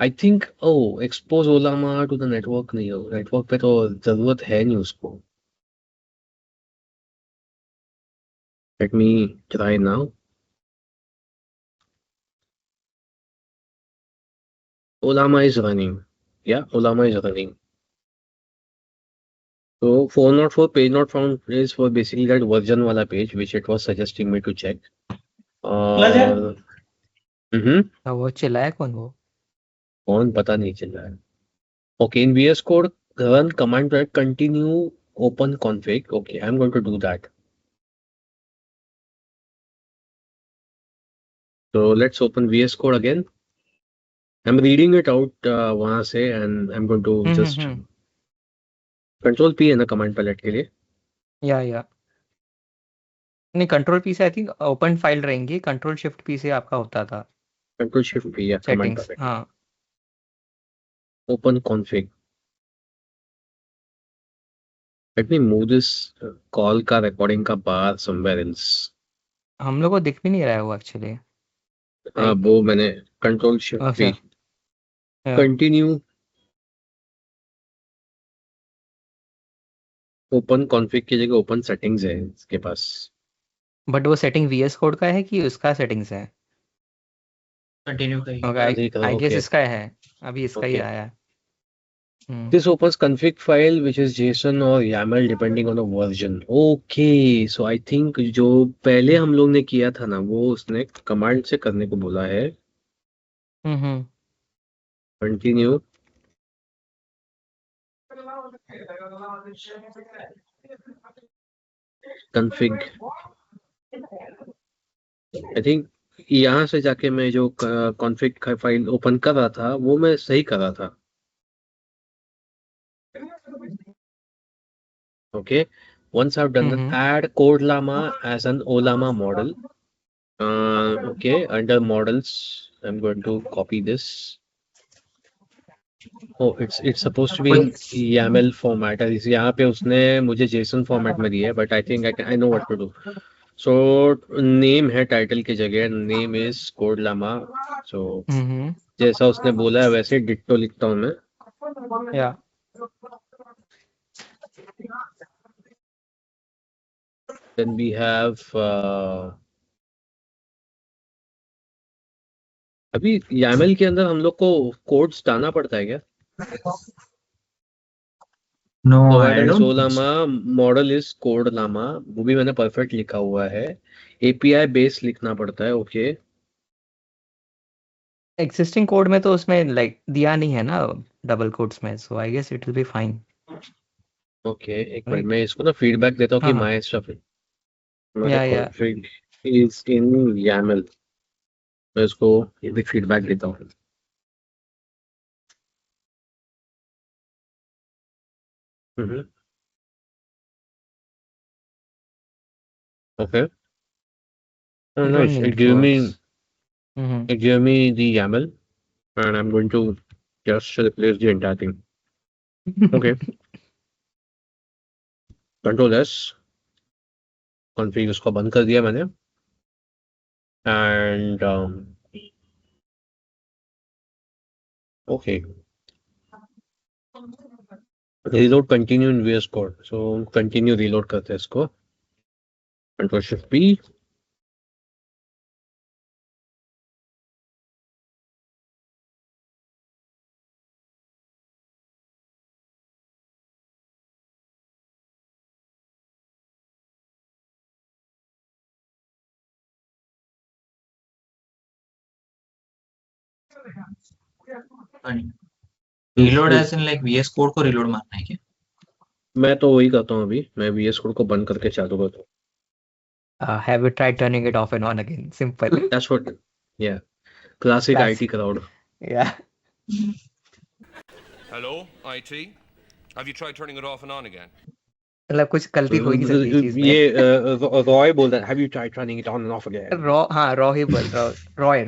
I think oh expose Ollama to the network नहीं हो नेटवर्क पे तो जरूरत है नहीं उसको let me try now Ollama is running या Ollama is running So 404 page not found is for basically that version wala page which it was suggesting me to check. वो चिल्लाया कौन वो कौन पता नहीं चल रहा है. Okay, in VS Code run command type continue open config. Okay, I'm going to do that. So let's open VS Code again. I'm reading it out वहां से and I'm going to just control P है ना command palette के लिए या नहीं control P से I think open file रहेंगी कंट्रोल शिफ्ट पी से आपका होता था कंट्रोल शिफ्ट पी या कमांड सेटिंग्स पैलेट हाँ open config let me move this call का रिकॉर्डिंग का बार समवेयर एल्स हम लोग को दिख भी नहीं रहा है वो एक्चुअली हाँ वो मैंने control shift P continue open config की जगह ओपन सेटिंग्स है इसके पास बट वो सेटिंग VS कोड का है कि उसका सेटिंग्स है कंटिन्यू आई गेस इसका है अभी इसका ही आया है This opens config file which is JSON or YAML depending on the version. Okay, so I think जो पहले हम लोग ने किया था ना वो उसने कमांड से करने को बोला है. Continue. Config. I think यहाँ से जाके मैं जो कॉन्फ़िग फाइल ओपन कर रहा था वो मैं सही कर रहा था. Okay. Once I've done that, Mm-hmm. add Code Llama as an Olama model. Okay, under models, I'm going to copy this. Oh, it's supposed to be in YAML format. यहाँ पे उसने मुझे JSON format में दिया है, but I think I know what to do. So name है title की जगह, name is Code Llama. So Mm-hmm. जैसा उसने बोला है वैसे डिट्टो लिखता हूँ मैं. Yeah. Then we have अभी YAML के अंदर हम लोग को कोड्स डालना पड़ता है क्या? No, Provide I and don't think so. Solama model is Code Llama. वो भी मैंने परफेक्ट लिखा हुआ है. API बेस लिखना पड़ता है. ओके. एग्जिस्टिंग कोड में तो उसमें लाइक दिया नहीं है ना डबल कोट्स में, so I guess it will be fine. Okay, एक मिनट राइट. मैं इसको ना फीडबैक देता हूँ कि हाँ. माय स्टफ माय या कॉन्फिग इज इन YAML. मैं इसको ये भी फीडबैक देता हूँ. Okay. Oh, you don't nice. need words. It gave me the YAML and I'm going to just replace the entire thing. Okay. Control S. Config उसको बंद कर दिया मैंने. And okay. Reload continue in VS Code. So continue reload करते हैं इसको. Control Shift P. Reload as in like VS code को reload मारना है क्या? मैं तो वही करता हूँ अभी. मैं VS Code को बंद करके चालू करता हूँ. Have you tried turning it off and on again? Simple. That's what. Yeah. Classic Classic. IT crowd. Yeah. Hello, IT? Have you tried turning it off and on again? मतलब कुछ गलती हो ही नहीं सकती इस चीज में. ये रॉय बोल रहा है. Have you tried turning it on and off again? रॉ ही बोल Roy.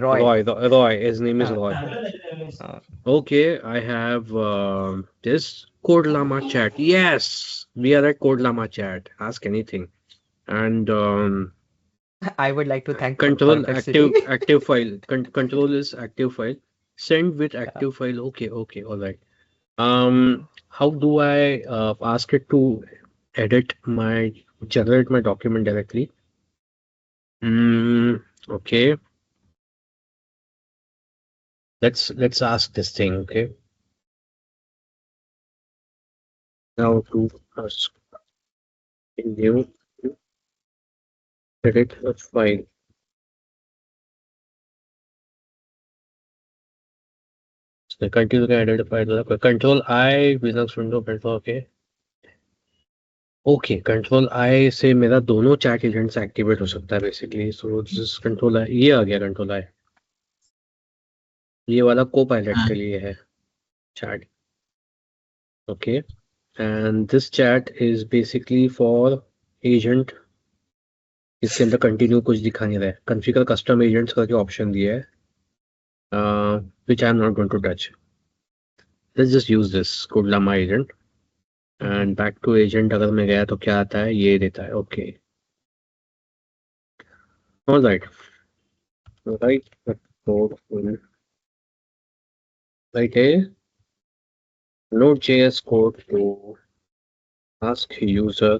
Roy. His name is हाँ. Roy. हाँ. Okay, I have this Code Llama chat. Yes, we are at Code Llama chat. Ask anything. And I would like to thank control Perplexity. active file. Control is active file. Send with active file. Okay, all right. How do I ask it to generate my document directly? Okay. Let's ask this thing. Okay. Now to ask new edit a file. So continue to edit a file. Control I Linux window. Okay. Okay. Control I से मेरा दोनों chat agents activate हो सकता है basically. So this control I. ये आ गया control I. ये वाला को पायलट के लिए है chat. Okay. And this chat is basically for agent. इसके अंदर कंटिन्यू कुछ दिखा नहीं रहा है. कॉन्फ़िगर कस्टम एजेंट्स का जो ऑप्शन दिया है which I am not going to touch. Let's just use this code llama agent. And back to agent अगर मैं गया तो क्या आता है? ये देता है. Okay. Alright. Write a Node.js code to ask user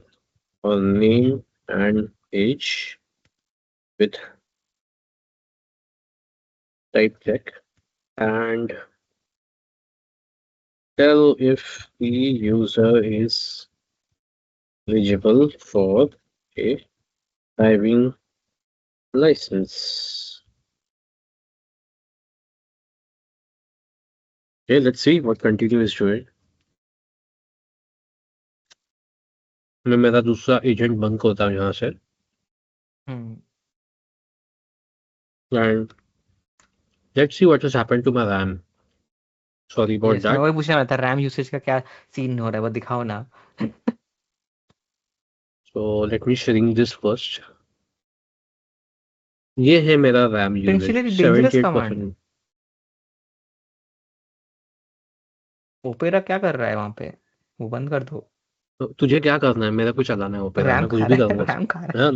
for name and age with type check and tell if the user is eligible for a driving license. Okay, let's see what continue is doing. मैं मेरा दूसरा agent बंद करता हूँ यहाँ से. And let's see what has happened to my RAM. Sorry about Yes, मैं that. वही पूछने वाला था रैम यूसेज का क्या सीन हो रहा है वो दिखाओ ना. So let me shrink this first. ये है मेरा RAM usage Potentially dangerous 78%. command. Opera क्या कर रहा है वहां पे? वो बंद कर दो. तो तुझे क्या करना है? मेरा कुछ चलाना है ओपेरा, रैम मैं कुछ खा भी रहा है, करूंगा. रैम खा रहा हाँ,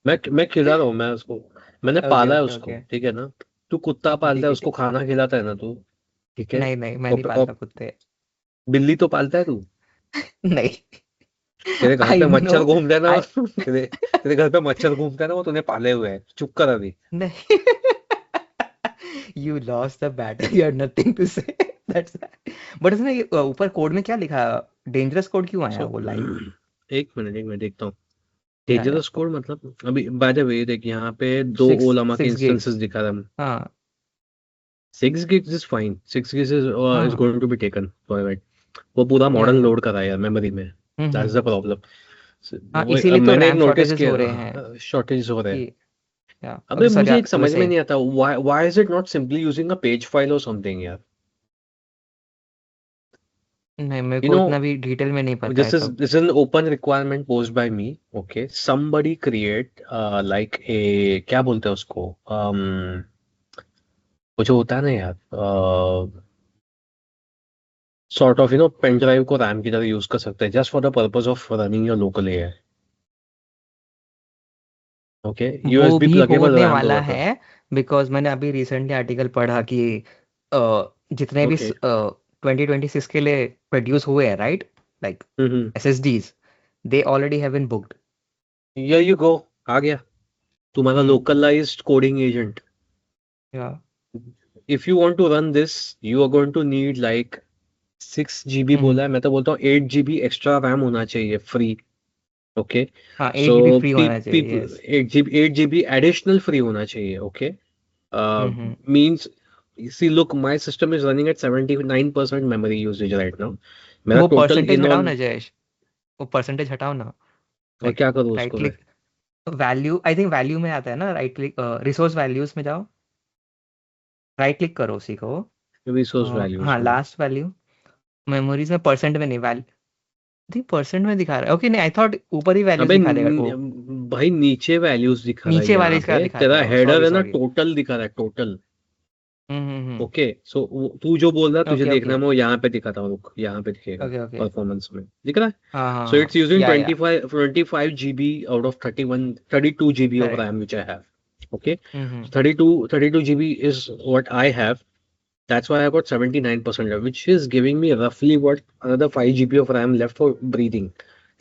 हाँ. मैं खिला रहा हूँ, मैं उसको, मैंने है. पाला है ओके उसको, ओके. ठीक है ना. तू कुत्ता पालता ठीक है, है उसको ठीक. खाना खिलाता है ना तू, ठीक है. नहीं नहीं मैं नहीं और पालता कुत्ते. बिल्ली तो पालता है तू. नहीं. तेरे घर आई पे नो. मच्छर घूमते हैं ना आई तेरे घर पे मच्छर घूमते हैं ना, वो तूने पाले हुए हैं. चुप कर अभी. नहीं. You lost the battle. You had nothing to say. That's that. But इसमें ये, ऊपर कोड में क्या लिखा? डेंजरस कोड क्यों आया सो वो लाइन? एक मिनट देखता हूँ. या डेंजरस कोड मतलब अभी बाय द वे देख, यहाँ पे 2 6 ओलामा के 6 gigs. इंस्टेंसेस दिखा रहा है. हाँ 6 gigs is fine. 6 gigs is हाँ. going to be taken for it. वो पूरा या मॉडल या. लोड करा है यार मेमोरी में. That's the problem. हाँ इसीलिए तो मैंने एक रैम नोटिस शॉर्टेजेस हो रहे हैं किया, शॉर्टेज हो रहे हैं. कि या. अबे ओके सॉरी मुझे एक यू वर समझ में सेइंग. नहीं आता, why is it not simply using a page file और समथिंग यार. नहीं मेरे You को उतना know, भी डिटेल में नहीं पता है सब. this is an open requirement posed by me. Okay, somebody create like a, क्या बोलते हैं उसको, वो जो होता है ना यार, sort of पेन ड्राइव को रैम की तरह यूज कर सकते हैं just for the purpose of running your local AI. Okay, वो USB भी pluggable होने RAM वाला होगा. है बिकॉज मैंने अभी रिसेंटली आर्टिकल पढ़ा कि जितने भी Okay. 2026 के लिए प्रोड्यूस हुए हैं right like SSDs they already have been booked. Here you go, आ गया तुम्हारा localized coding agent. या If you want to run this, you are going to need like 6 GB बोला है, मैं तो बोलता हूँ 8 GB एक्स्ट्रा रैम होना चाहिए फ्री. ओके, हाँ 8 सो GB फ्री होना चाहिए. यस. 8 GB एडिशनल फ्री होना चाहिए. Okay, means see look, my system is running at 79% memory usage right now. मेरा वो टोटल परसेंटेज इन हटाओ ऑन, ना जयेश. वो परसेंटेज हटाओ ना. और लाइक क्या करूँ राइट उसको मैं? Click value I think value में आता है ना राइट क्लिक रिसोर्स वैल्यूज में जाओ. राइट क्लिक करो उसी को. रिसोर्स वैल्यूज हाँ में. लास्ट वैल्यू मेमोरीज में परसेंट में नहीं वैल्यू ठीक परसेंट में दिखा रहा है. ओके नहीं आई थॉट ऊपर ही वैल्यूज अबे दिखा देगा वो. भाई नीचे वैल्यूज दिखा रहा है नीचे वाले यहाँ इसका पे. दिखा तेरा रहा है. हेडर सॉरी है ना, सॉरी. टोटल दिखा रहा है, टोटल. हम्म. ओके, सो तू जो बोल रहा है तुझे ओके देखना ओके है, वो यहाँ पे दिखाता हूँ. रुक, यहाँ पे दिखेगा ओके ओके. परफॉर्मेंस में दिख रहा है. हाँ हाँ So it's using या 25 GB out of 32 GB of correct. RAM which I have. Okay, 32 GB is what I have. That's why I got 79% left, which is giving me roughly what, another 5 GB of RAM left for breathing.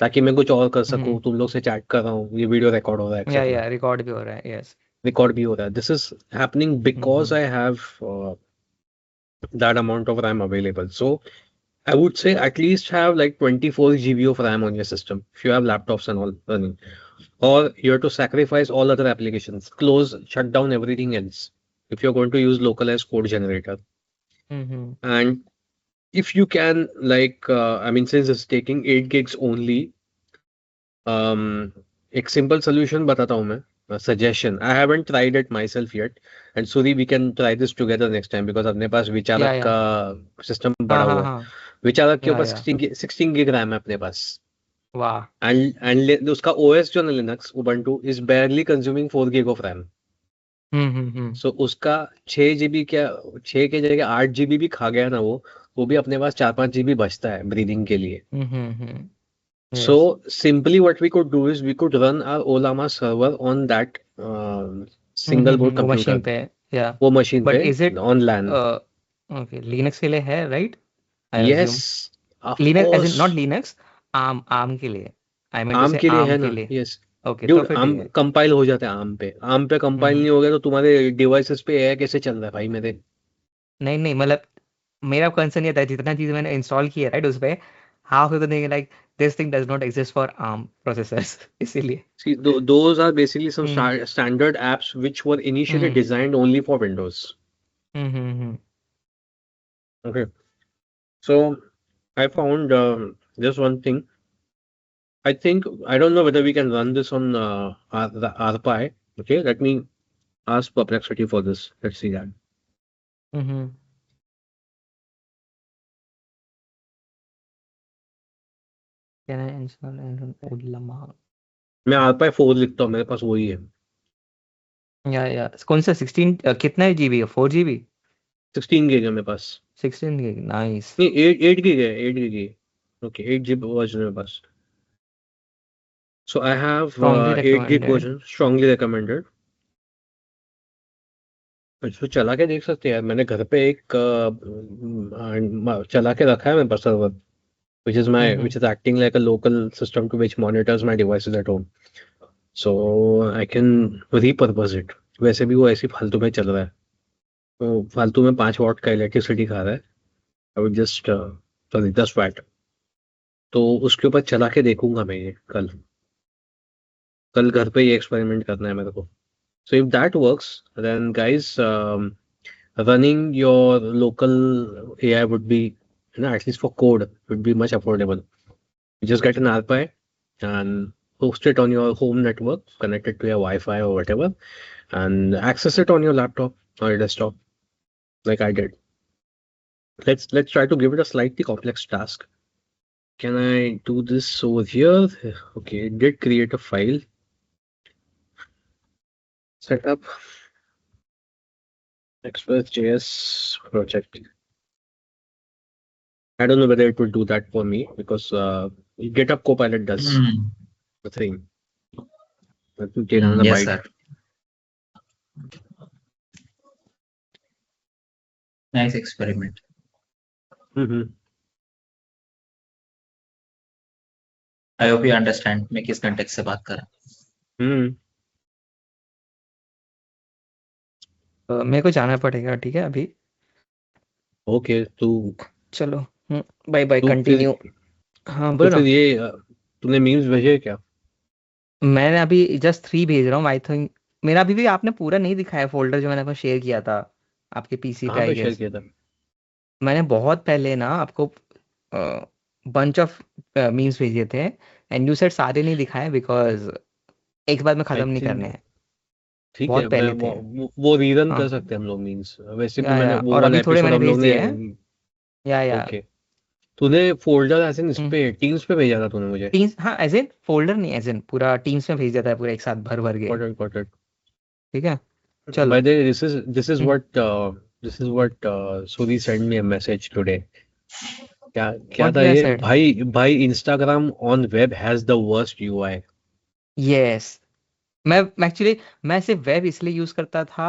ताकि मैं कुछ और कर सकूँ, तुम लोग से chat कर रहा हूँ, ये वीडियो रिकॉर्ड हो रहा है, etc. या रिकॉर्ड भी हो रहा है. यस. रिकॉर्ड भी हो रहा है. This is happening because I have that amount of RAM available. So I would say at least have like 24 GB of RAM on your system if you have laptops and all running. Or you have to sacrifice all other applications, close, shut down everything else if you're going to use localized code generator. And if you can, like, I mean, since it's taking 8 gigs only, एक simple solution बताता हूँ मैं, a suggestion. I haven't tried it myself yet. And Suri, we can try this together next time because अपने पास विचारक या का system हाँ पड़ा हाँ हुआ है. हाँ विचारक के या ऊपर या 16 गिग रैम है अपने पास. वाह. एंड उसका OS जो है Linux Ubuntu is barely consuming 4 gig of RAM. सो उसका 6 GB क्या, 6 के जगह 8 GB भी खा गया ना वो भी अपने पास 4-5 GB बचता है ब्रीदिंग के लिए. So simply what we could do is we could run our Olama server on that single board वो computer. मशीन पे. या वो मशीन बट पे is it on LAN. Okay Linux के लिए है right. I Yes, assume of Linux as in course. Not Linux ARM के लिए. आई मीन टू आर्म से के लिए है आर्म ना. के लिए. Yes. ओके तो Dude, फिर आर्म ठीक है. कंपाइल हो जाता है आर्म पे कंपाइल नहीं हो गया तो तुम्हारे डिवाइसेस पे AI कैसे चल रहा है भाई मेरे? नहीं नहीं मतलब मेरा कंसर्न ये था जितना चीज मैंने इंस्टॉल किया राइट उस पे half of the thing like this thing does not exist for arm processors इसीलिए. See, those are basically some standard apps which were initially designed only for Windows. Okay. So I found just one thing. I think I don't know whether we can run this on the RPi. Okay, let me ask Perplexity for this. Let's see that. Mm-hmm. Can I install Ulama? मैं RPi 4 लिखता हूँ, मेरे पास वही है। या कौन सा 16 कितना है जीबी? 4 जीबी 16 gig है मेरे पास। 16 gig नाइस। नहीं 8 gig है, 8 gig है। ओके 8 GB वर्जन है मेरे पास। So I have Strongly 8 gig recommended. version, strongly recommended. इसको चला के देख सकते हैं यार, मैंने घर पे एक चला के रखा है मेरे पास server, which is acting like a local system to which monitors my devices at home. So I can repurpose it. वैसे भी वो ऐसी फालतू में चल रहा है, वो फालतू में 5 वाट का इलेक्ट्रिसिटी खा रहा है। I would just 10 वाट, तो उसके ऊपर चला के देखूंगा मैं ये कल घर पे ये एक्सपेरिमेंट करना है मेरे को। So if that works, then guys, running your local AI would be, at least for code, would be much affordable. You just get an RPi and host it on your home network, connect it to your Wi-Fi or whatever, and access it on your laptop or your desktop, like I did. Let's try to give it a slightly complex task. Can I do this over here? Okay, it did create a file. Setup Express.js project. I don't know whether it will do that for me because GitHub Copilot does the thing. Let me take another Yes, bite. sir. Nice experiment. Mm-hmm. I hope you understand मैं किस context से बात कर रहा हूँ। Mm-hmm. मेरे को जाना पड़ेगा, ठीक है अभी। Okay, तो चलो बाय बाय, तो कंटिन्यू। हाँ बोलो फिर ना। ये तूने मीम्स भेजे क्या? मैंने अभी जस्ट 3 भेज रहा हूँ, आई थिंक। मेरा अभी भी आपने पूरा नहीं दिखाया फोल्डर जो मैंने आपको शेयर किया था आपके पीसी पे, कहाँ आई पे शेयर गेस। किया था? मैंने बहुत पहले ना आपको बंच ऑफ मीम्स भेजे थे, एंड यू सेड सारे नहीं दिखाए बिकॉज एक बार में आई खत्म नहीं करने थिंक हैं। ठीक है, बहुत मैं पहले थे। वो रीरन कर हाँ सकते हैं हम लोग मीम्स। वैसे भी या मैंने वो और वाला अभी थोड़े एपिसोड मैंने हम भेज लोग ने। दिए हैं। या ओके, तूने फोल्डर ऐसे इस हम्म, पे टीम्स पे भेजा था तूने मुझे? टीम्स, हाँ एज इन फोल्डर नहीं, एज इन पूरा टीम्स में भेज दिया था, पूरा एक साथ भर भर के। Got it. ठीक है चलो। By the way, this is hmm, what Suri sent me a message today. क्या what था they ये? said? भाई Instagram on web has the worst UI. Yes, मैं एक्चुअली मैं सिर्फ वेब इसलिए यूज करता था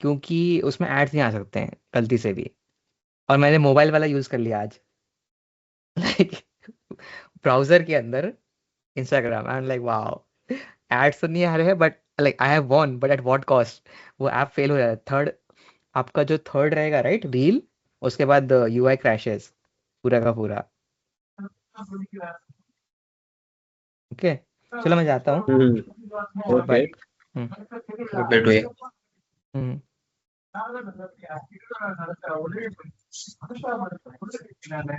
क्योंकि उसमें एड्स नहीं आ सकते हैं गलती से भी, और मैंने मोबाइल वाला यूज कर लिया आज। लाइक ब्राउजर के अंदर Instagram, I am like wow, ads तो नहीं आ रहे हैं but like I have one, but at what cost? वो ऐप फेल हो जाता है। थर्ड, आपका जो थर्ड रहेगा राइट व्हील, उसके बाद यूआई क्रैशेस पूरा का पूरा। ओके चलो मैं जाता हूँ, bye. Okay. Good way.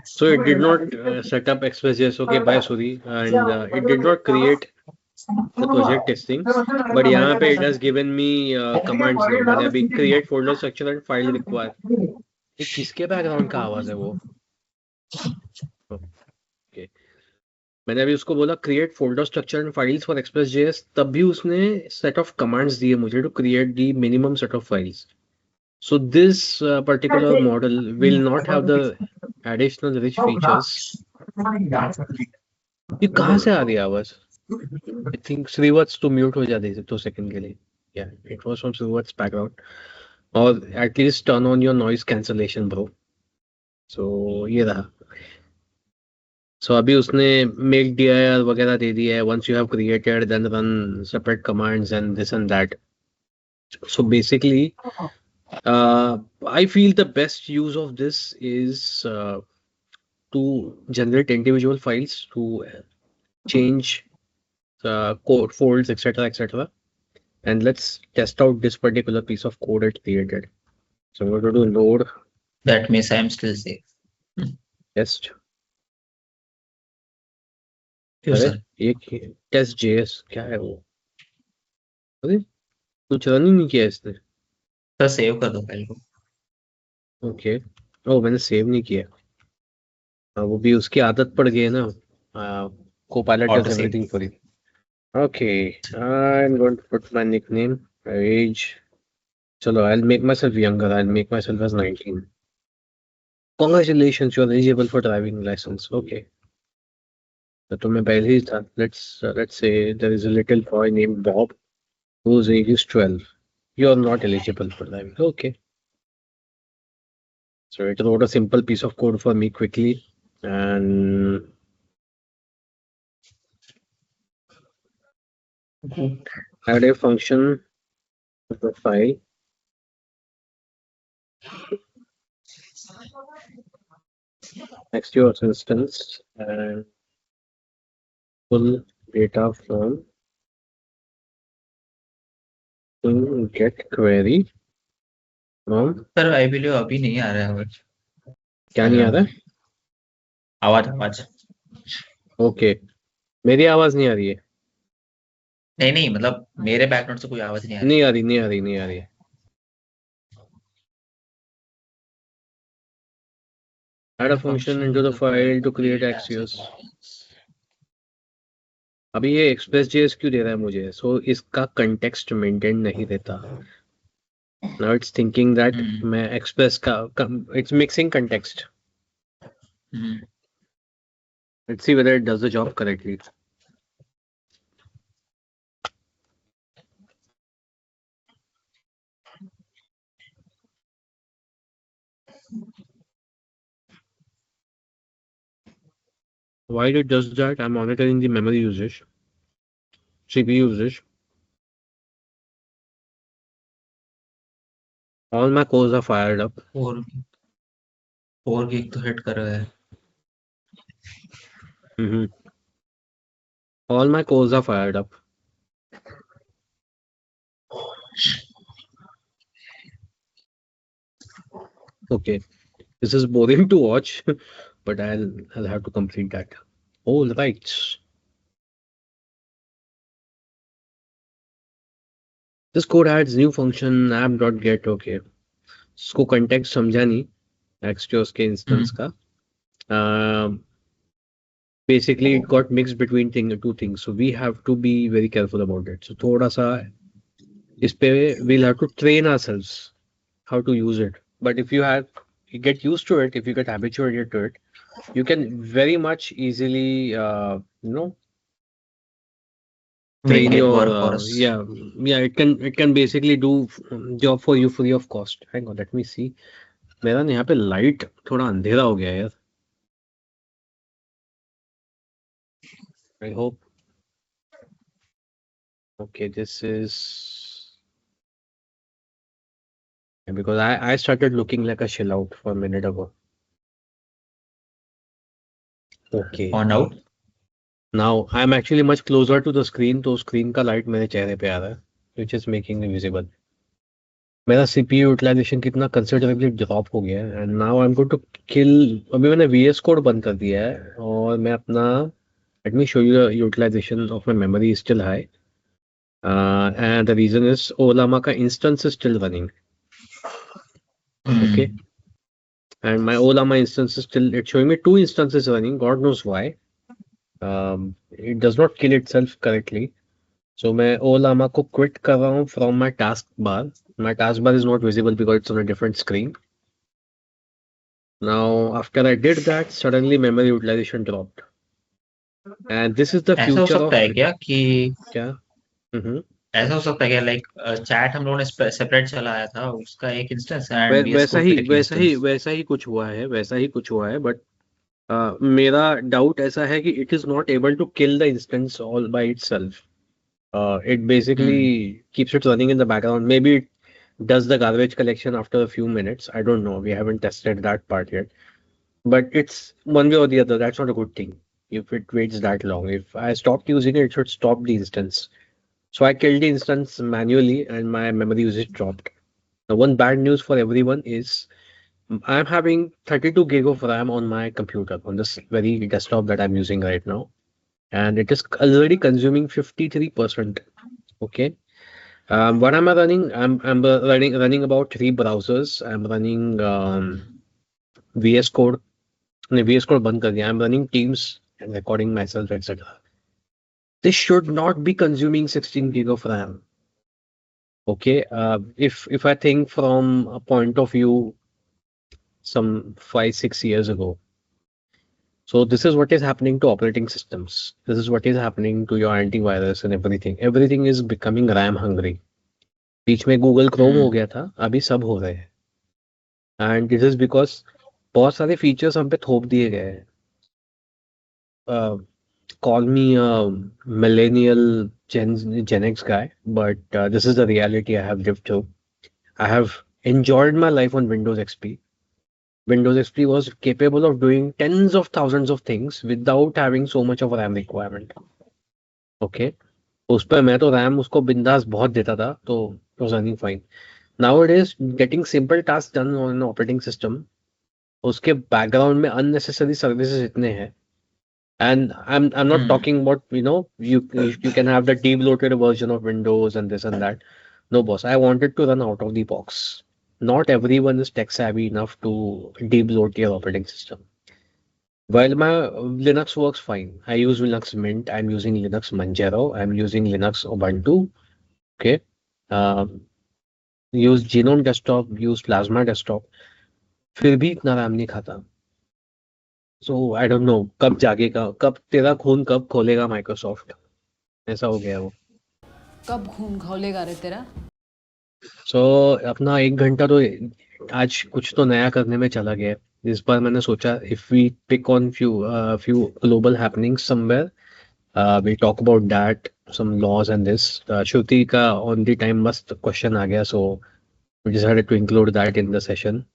So it did not set up Express.js. Okay, bye Suri. And it did not create the project testing. But यहाँ पे it has given me commands now. मैंने अभी create folder structure and file require. ये किसके background का आवाज है वो? Okay. मैंने अभी उसको बोला create folder structure and files for Express.js, तब भी उसने set of commands दिए मुझे to create the minimum set of files. So this particular model will not have the additional rich features. ये कहाँ से आ रही है आवाज? I think Srivat's to mute हो जाती है 2 सेकंड के लिए. Yeah, it was from Srivat's background. Or at least turn on your noise cancellation, bro. So ये रहा. So अभी उसने make dir वगैरह दे दिया है. Once you have created, then run separate commands and this and that. So basically, I feel the best use of this is to generate individual files, to change code folds, etc. And let's test out this particular piece of code it created. So I'm going to do load That means I am still safe. test. क्यों अरे sir? ये test.js क्या है वो? अरे कुछ run ही नहीं किया इसने। तो सेव कर दो फाइल को। ओके। ओ मैंने सेव नहीं किया। वो भी उसकी आदत पड़ गई है ना। Copilot does auto save. everything for you. Okay, I'm going to put my nickname, my age. Chalo, I'll make myself younger. I'll make myself as 19. Congratulations, you're eligible for driving license. Okay. तो मैं पहले ही था. Let's say there is a little boy named Bob whose age is 12. You're not eligible for driving. Okay. So it wrote a simple piece of code for me quickly and add a function to the file. Next to your instance and pull data from get query from. Sir I believe अभी नहीं आ रहा है आवाज। क्या नहीं आ रहा है? आवाज। ओके, मेरी आवाज नहीं आ रही है? नहीं मतलब मेरे बैकग्राउंड से कोई आवाज नहीं आ रही। नहीं आ रही है। Add a function into the file to create Axios. अभी ये Express.js क्यों दे रहा है मुझे? So इसका context maintain नहीं देता. Now it's thinking that मैं Express का it's mixing context. Let's see whether it does the job correctly. While it does that, I'm monitoring the memory usage, CPU usage. All my cores are fired up. 4 gig तो hit कर रहा है। All my cores are fired up. Okay, this is boring to watch, but I'll have to complete that. All right. This code adds new function app.get. Okay, इसको context समझा नहीं Axios के instance का. Basically it got mixed between two things, so we have to be very careful about it. So थोड़ा सा इस पे we'll have to train ourselves how to use it. But if you get used to it, if you get habituated to it, you can very much easily train your it can basically do job for you free of cost. Hang on, let me see. मेरा यहाँ पे light थोड़ा अंधेरा हो गया यार. I hope. Okay, this is because I started looking like a chill out for a minute ago. Okay. On out. Now I'm actually much closer to the screen, तो screen का light मेरे चेहरे पे आ रहा है, which is making me visible. मेरा CPU utilization कितना considerably drop हो गया है, and now I'm going to kill. अभी मैंने VS Code बंद कर दिया है और मैं अपना let me show you the utilization of my memory is still high, and the reason is Olama का instance is still running. Okay, and my Olama instance is still, it's showing me 2 instances running. God knows why. It does not kill itself correctly. So मैं Olama को quit कर रहा हूँ from my taskbar. My taskbar is not visible because it's on a different screen. Now after I did that, suddenly memory utilization dropped. And this is the ऐसा future हो सकता है of क्या कि क्या? ऐसा हो सकता है क्या लाइक चैट हम लोगों ने सेपरेट चलाया था उसका एक इंस्टेंस एंड वैसा ही कुछ हुआ है बट मेरा डाउट ऐसा है कि it is not able to kill the instance all by itself. It basically keeps it running in the background. Maybe it does the garbage collection after a few minutes. I don't know. We haven't tested that part yet. But it's one way or the other. That's not a good thing. If it waits that long. If I stopped using it, it should stop the instance. So I killed the instance manually and my memory usage dropped. Now, one bad news for everyone is I'm having 32 gig of RAM on my computer, on this very desktop that I'm using right now. And it is already consuming 53%. Okay. What am I running? I'm running about 3 browsers. I'm running VS Code. No, VS Code बंद कर दिया. I'm running Teams and recording myself, etc. This should not be consuming 16 gig of RAM. Okay. If I think from a point of view, some 5-6 years ago. So this is what is happening to operating systems. This is what is happening to your antivirus and everything. Everything is becoming RAM hungry. बीच में Google Chrome हो गया था, अभी सब हो रहे हैं. And this is because बहुत सारे फीचर्स हम पे थोप दिए गए हैं. Call me a millennial Gen X guy, but this is the reality I have lived through. I have enjoyed my life on Windows XP. Windows XP was capable of doing tens of thousands of things without having so much of a RAM requirement. Okay. उस पर मैं तो RAM उसको बिंदास बहुत देता था, तो it was running fine. Nowadays, getting simple tasks done on an operating system, उसके background में unnecessary services इतने हैं. And I'm not talking about, you can have the deep-bloated version of Windows and this and that. No, boss, I wanted to run out of the box. Not everyone is tech savvy enough to deep-bloat your operating system. While my Linux works fine, I use Linux Mint, I'm using Linux Manjaro, I'm using Linux Ubuntu, okay? Use Genome Desktop, use Plasma Desktop, फिर भी इतना RAM नहीं खाता. So I don't know कब जागेगा, कब तेरा खून कब खोलेगा Microsoft, ऐसा हो गया वो. कब खून खोलेगा रे तेरा? So अपना 1 घंटा तो आज कुछ तो नया करने में चला गया. इस बार मैंने सोचा if we pick on few global happenings somewhere, we talk about that, some laws and this. Shruti का on the time must question आ गया, so we decided to include that in the session.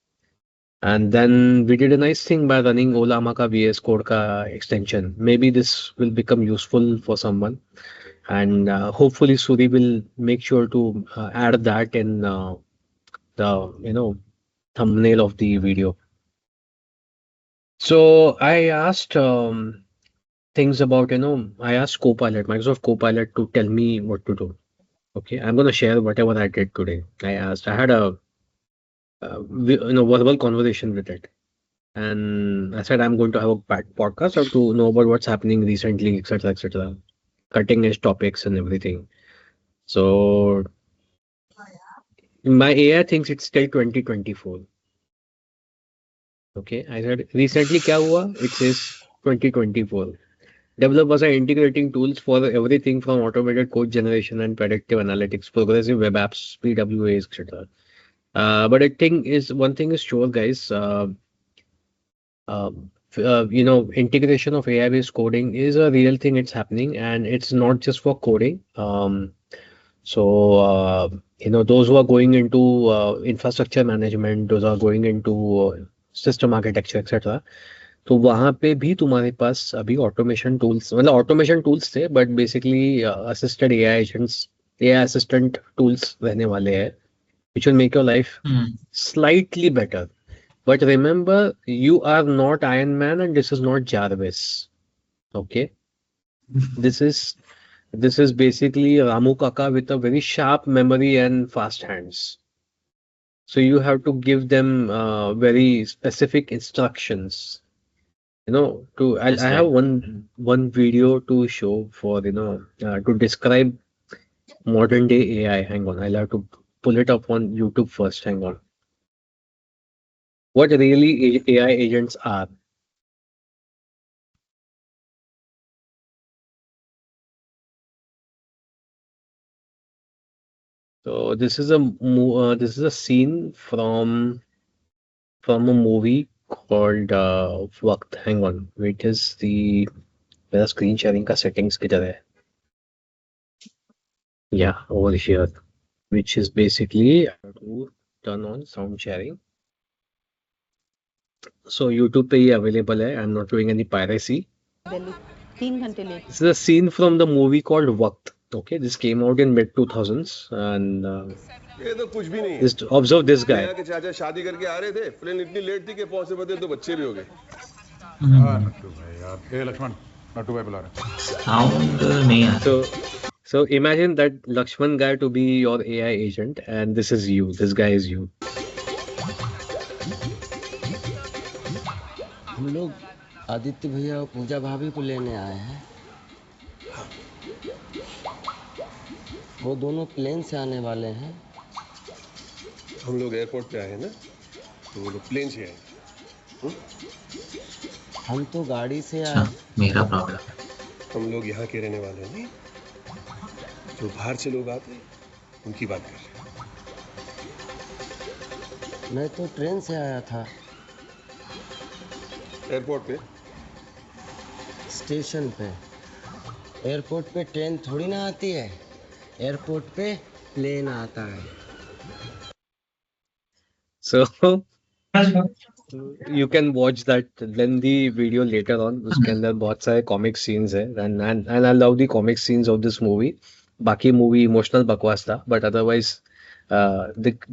And then we did a nice thing by running Olama ka VS Code ka extension. Maybe this will become useful for someone, and hopefully Suri will make sure to add that in the thumbnail of the video. So I asked things about, I asked Copilot, Microsoft Copilot, to tell me what to do. Okay, I'm going to share whatever I did today. I had a verbal conversation with it, and I said I'm going to have a podcast or to know about what's happening recently, etc., cutting edge topics and everything. So my AI thinks it's still 2024. Okay, I said recently क्या हुआ? It says 2024. Developers are integrating tools for everything from automated code generation and predictive analytics, progressive web apps, PWAs, etc. But one thing is sure, guys. Integration of AI-based coding is a real thing. It's happening, and it's not just for coding. Those who are going into infrastructure management, those are going into system architecture etcetera, तो वहाँ पे भी तुम्हारे पास अभी automation tools थे, but basically assisted AI agents, AI assistant tools रहने वाले हैं, which will make your life slightly better. But remember, you are not Iron Man and this is not Jarvis. Okay? This is basically Ramu Kaka with a very sharp memory and fast hands. So you have to give them very specific instructions. I have one video to show for to describe modern day AI. Hang on, I'll have to pull it up on YouTube first. Hang on. What really AI agents are. So this is a scene from a movie called Waqt. Hang on, wait, is the screen sharing ka settings kidhar hai? Yeah, over here, which is basically to turn on sound sharing. So YouTube pe hi available hai. I'm not doing any piracy. This is a scene from the movie called Waqt. Okay, this came out in mid 2000s, and ये तो कुछ भी नहीं। just observe this guy. के चाचा शादी करके आ रहे थे, प्लेन इतनी लेट थी कि पहुंचे बदे तो बच्चे भी हो गए। नट्टू भाई यार, लक्ष्मण, नट्टू भाई बुला रहे हैं। साउंड नहीं आता। So So imagine that Lakshman guy to be your AI agent, and this is you. This guy is you. हम लोग आदित्य भैया और पूजा भाभी को लेने आए हैं। वो दोनों प्लेन से आने वाले हैं। हम लोग एयरपोर्ट पे आए हैं ना, तो वो लोग प्लेन से आए। हम तो गाड़ी से अच्छा, आए। मेरा प्रॉब्लम है। हम लोग यहाँ के रहने वाले नहीं, जो बाहर से लोग आते हैं उनकी बात कर रहे हैं। मैं तो ट्रेन से आया था। एयरपोर्ट पे? स्टेशन पे। एयरपोर्ट पे ट्रेन थोड़ी ना आती है, एयरपोर्ट पे प्लेन आता है। So you can watch that lengthy video later on. उसके अंदर बहुत सारे comic scenes है, and I love the comic scenes of this movie. बाकी movie emotional बकवास था, but otherwise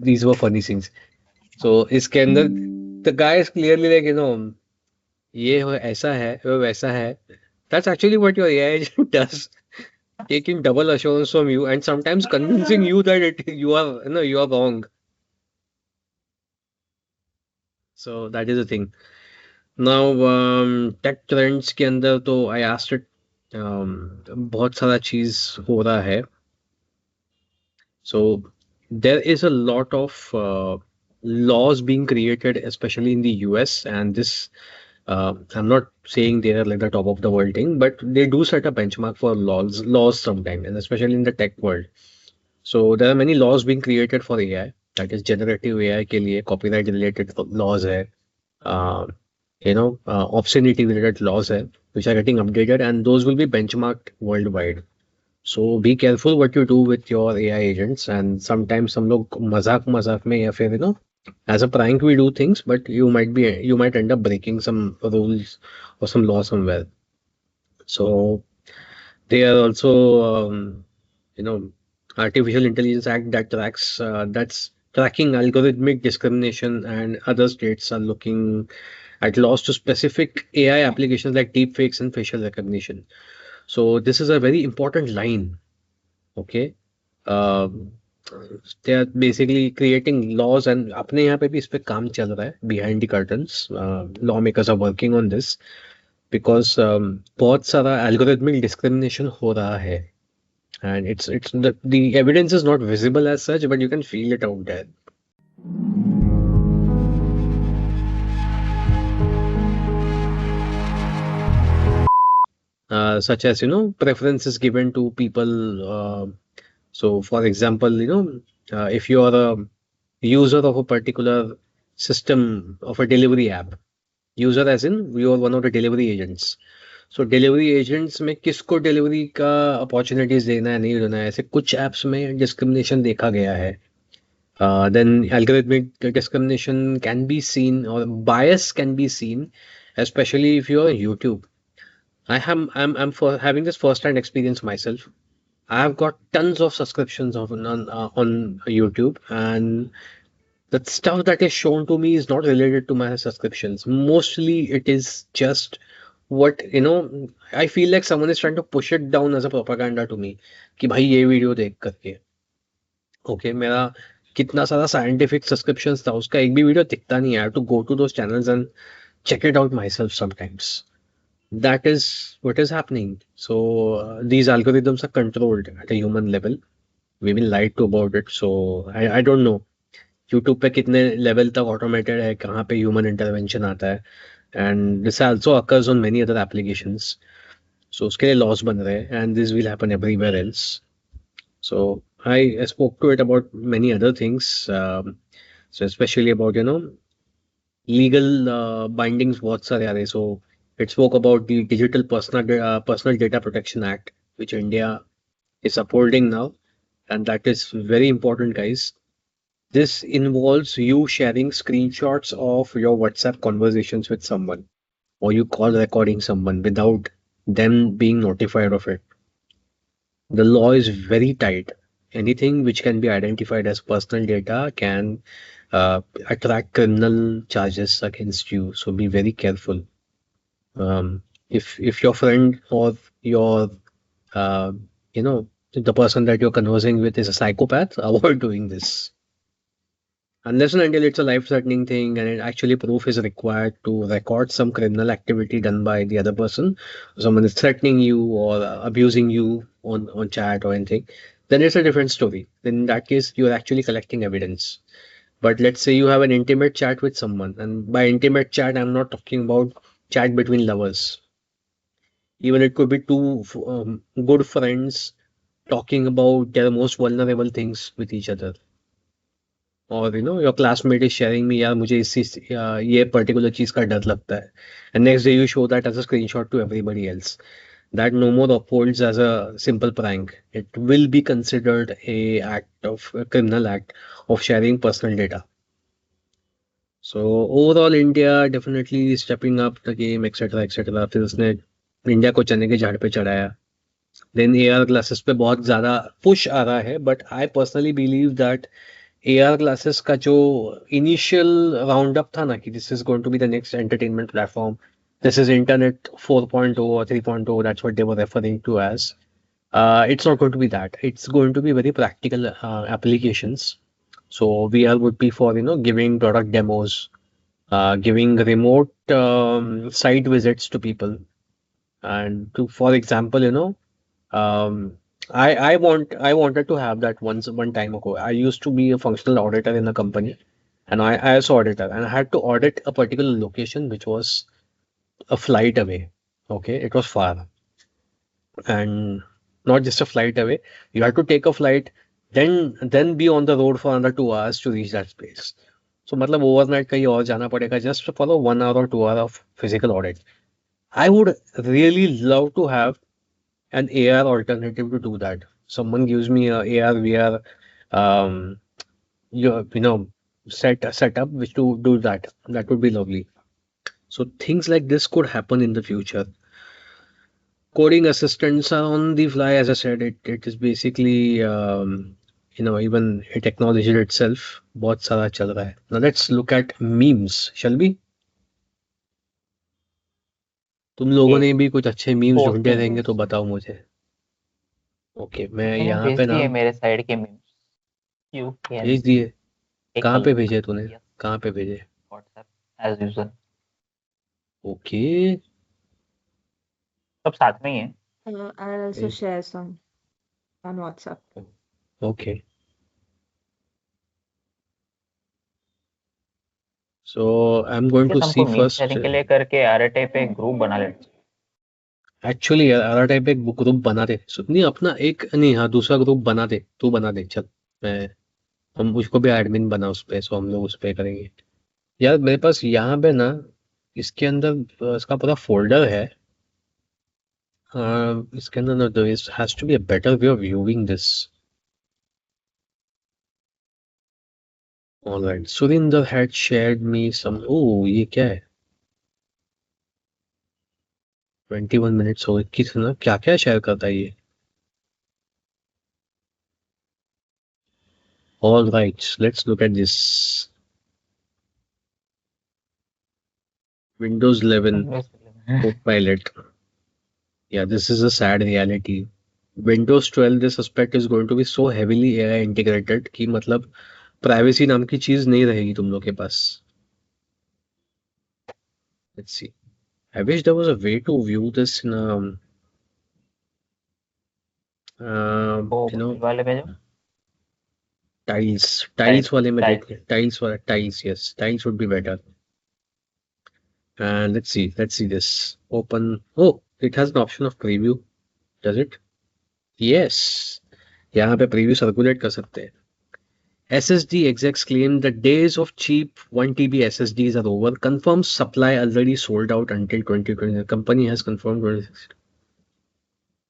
these were funny scenes. So इसके अंदर the guy is clearly like, you know, ये ऐसा है, वो वैसा है. That's actually what your AI agent does. Taking double assurance from you and sometimes convincing you that you are wrong. So that is the thing. Now tech trends के अंदर तो I asked it, बहुत सारा चीज हो रहा है. So there is a lot of laws being created, especially in the US, and this I'm not saying they are like the top of the world thing, but they do set a benchmark for laws sometimes, and especially in the tech world. So there are many laws being created for AI. That is generative AI के लिए copyright related laws है, obscenity related laws है, which are getting updated, and those will be benchmarked worldwide. So be careful what you do with your AI agents, and sometimes हम लोग मजाक में या फिर as a prank we do things, but you might end up breaking some rules or some law somewhere. So they are also Artificial Intelligence Act that that's tracking algorithmic discrimination, and other states are looking at laws to specific AI applications like deepfakes and facial recognition. So this is a very important line. Okay. They are basically creating laws, and अपने यहाँ पे भी इस पे काम चल रहा है behind the curtains. Lawmakers are working on this because बहुत सारा algorithmic discrimination हो रहा है, and it's the evidence is not visible as such, but you can feel it out there. Such as preferences given to people. So for example, if you are a user of a particular system of a delivery app, user as in you are one of the delivery agents. So delivery agents में किसको delivery का opportunities देना है नहीं देना है, ऐसे कुछ apps में discrimination देखा गया है. Then algorithmic discrimination can be seen, or bias can be seen, especially if you are on YouTube. I'm for having this first-hand experience myself. I have got tons of subscriptions on YouTube, and the stuff that is shown to me is not related to my subscriptions. Mostly it is just what I feel like someone is trying to push it down as a propaganda to me कि भाई ये video देख करके. Okay, मेरा कितना सारा scientific subscriptions था, उसका एक भी वीडियो दिखता नहीं है. I have to go to those channels and check it out myself sometimes. That is what is happening. So these algorithms are controlled at a human level. We've been lied to about it. So I don't know YouTube पे कितने level तक automated है, कहाँ पे human intervention आता है, and this also occurs on many other applications. So उसके लिए laws बन रहे हैं, and this will happen everywhere else. So I spoke to it about many other things. So especially about legal bindings बहुत सारे आ रहे. So it spoke about the Digital Personal Data Protection Act, which India is upholding now, and that is very important, guys. This involves you sharing screenshots of your WhatsApp conversations with someone, or you call recording someone without them being notified of it. The law is very tight. Anything which can be identified as personal data can attract criminal charges against you. So be very careful. If your friend or your if the person that you're conversing with is a psychopath, avoid doing this. Unless and until it's a life-threatening thing and actually proof is required to record some criminal activity done by the other person, someone is threatening you or abusing you on chat or anything, then it's a different story. Then in that case, you're actually collecting evidence. But let's say you have an intimate chat with someone, and by intimate chat, I'm not talking about chat between lovers. Even it could be two good friends talking about their most vulnerable things with each other. Or your classmate is sharing me, यार मुझे ये particular चीज का डर लगता है, and next day you show that as a screenshot to everybody else. That no more upholds as a simple prank. It will be considered a criminal act of sharing personal data. So overall, India definitely stepping up the game, etc., etc. फिर उसने India को चने के झाड़ पे चढ़ाया. Then AR glasses पे बहुत ज़्यादा push आ रहा है, but I personally believe that AR glasses का जो initial roundup था ना कि this is going to be the next entertainment platform, this is Internet 4.0 or 3.0, that's what they were referring to as. It's not going to be that. It's going to be very practical applications. So VR would be for giving product demos, giving remote site visits to people, and for example, I wanted to have that one time ago. I used to be a functional auditor in a company, and I was auditor, and I had to audit a particular location which was a flight away. Okay, it was far, and not just a flight away. You had to take a flight, then be on the road for another 2 hours to reach that place. So मतलब overnight कहीं और जाना पड़ेगा just for a 1 hour or 2 hour of physical audit. I would really love to have an AR alternative to do that. Someone gives me a AR VR setup which to do that. That would be lovely. So things like this could happen in the future. Coding assistants are on the fly, as I said. It is basically even it acknowledged itself. बहुत सारा चल रहा है. Now let's look at memes, shall we? तुम लोगों ने भी कुछ अच्छे मीम्स ढूंढे रहेंगे तो बताओ मुझे. ओके, मैं यहाँ पे ना मेरे साइड के मीम्स यू कैन भेज दिए. कहाँ पे भेजे तूने? कहाँ पे भेजे? WhatsApp as usual. ओके, सब साथ में ही है. I'll also share some on WhatsApp. okay. So I'm going to see first. के लिए करके RTA पे ग्रुप बना लेते. एक्चुअली RTA पे एक ग्रुप बना दे. नहीं अपना एक नहीं, हाँ दूसरा ग्रुप बना दे. तू बना दे. चल हम उसको भी एडमिन बना उस पे. सो हम लोग उस पे करेंगे. यार मेरे पास यहाँ पे ना इसके अंदर इसका पूरा फोल्डर है. इसके अंदर ना there has to be a better way of viewing this. Alright, Surinder had shared me some. Oh, ये क्या है? 21 minutes हो गए. ना क्या क्या शेयर करता है ये? All right, let's look at this. Windows 11 Copilot. Yeah, this is a sad reality. Windows 12, they suspect is going to be so heavily AI integrated कि मतलब प्राइवेसी नाम की चीज नहीं रहेगी तुम लोग के पास. Let's see. I wish there was a way to view this in tiles वाले में देखते. tiles, yes, tiles would be better. And let's see this. Open. Oh, it has an option of preview. Does it? Yes. यहाँ पे preview circulate कर सकते हैं. SSD execs claim the days of cheap 1 TB SSDs are over. Confirmed supply already sold out until 2020. The company has confirmed 26.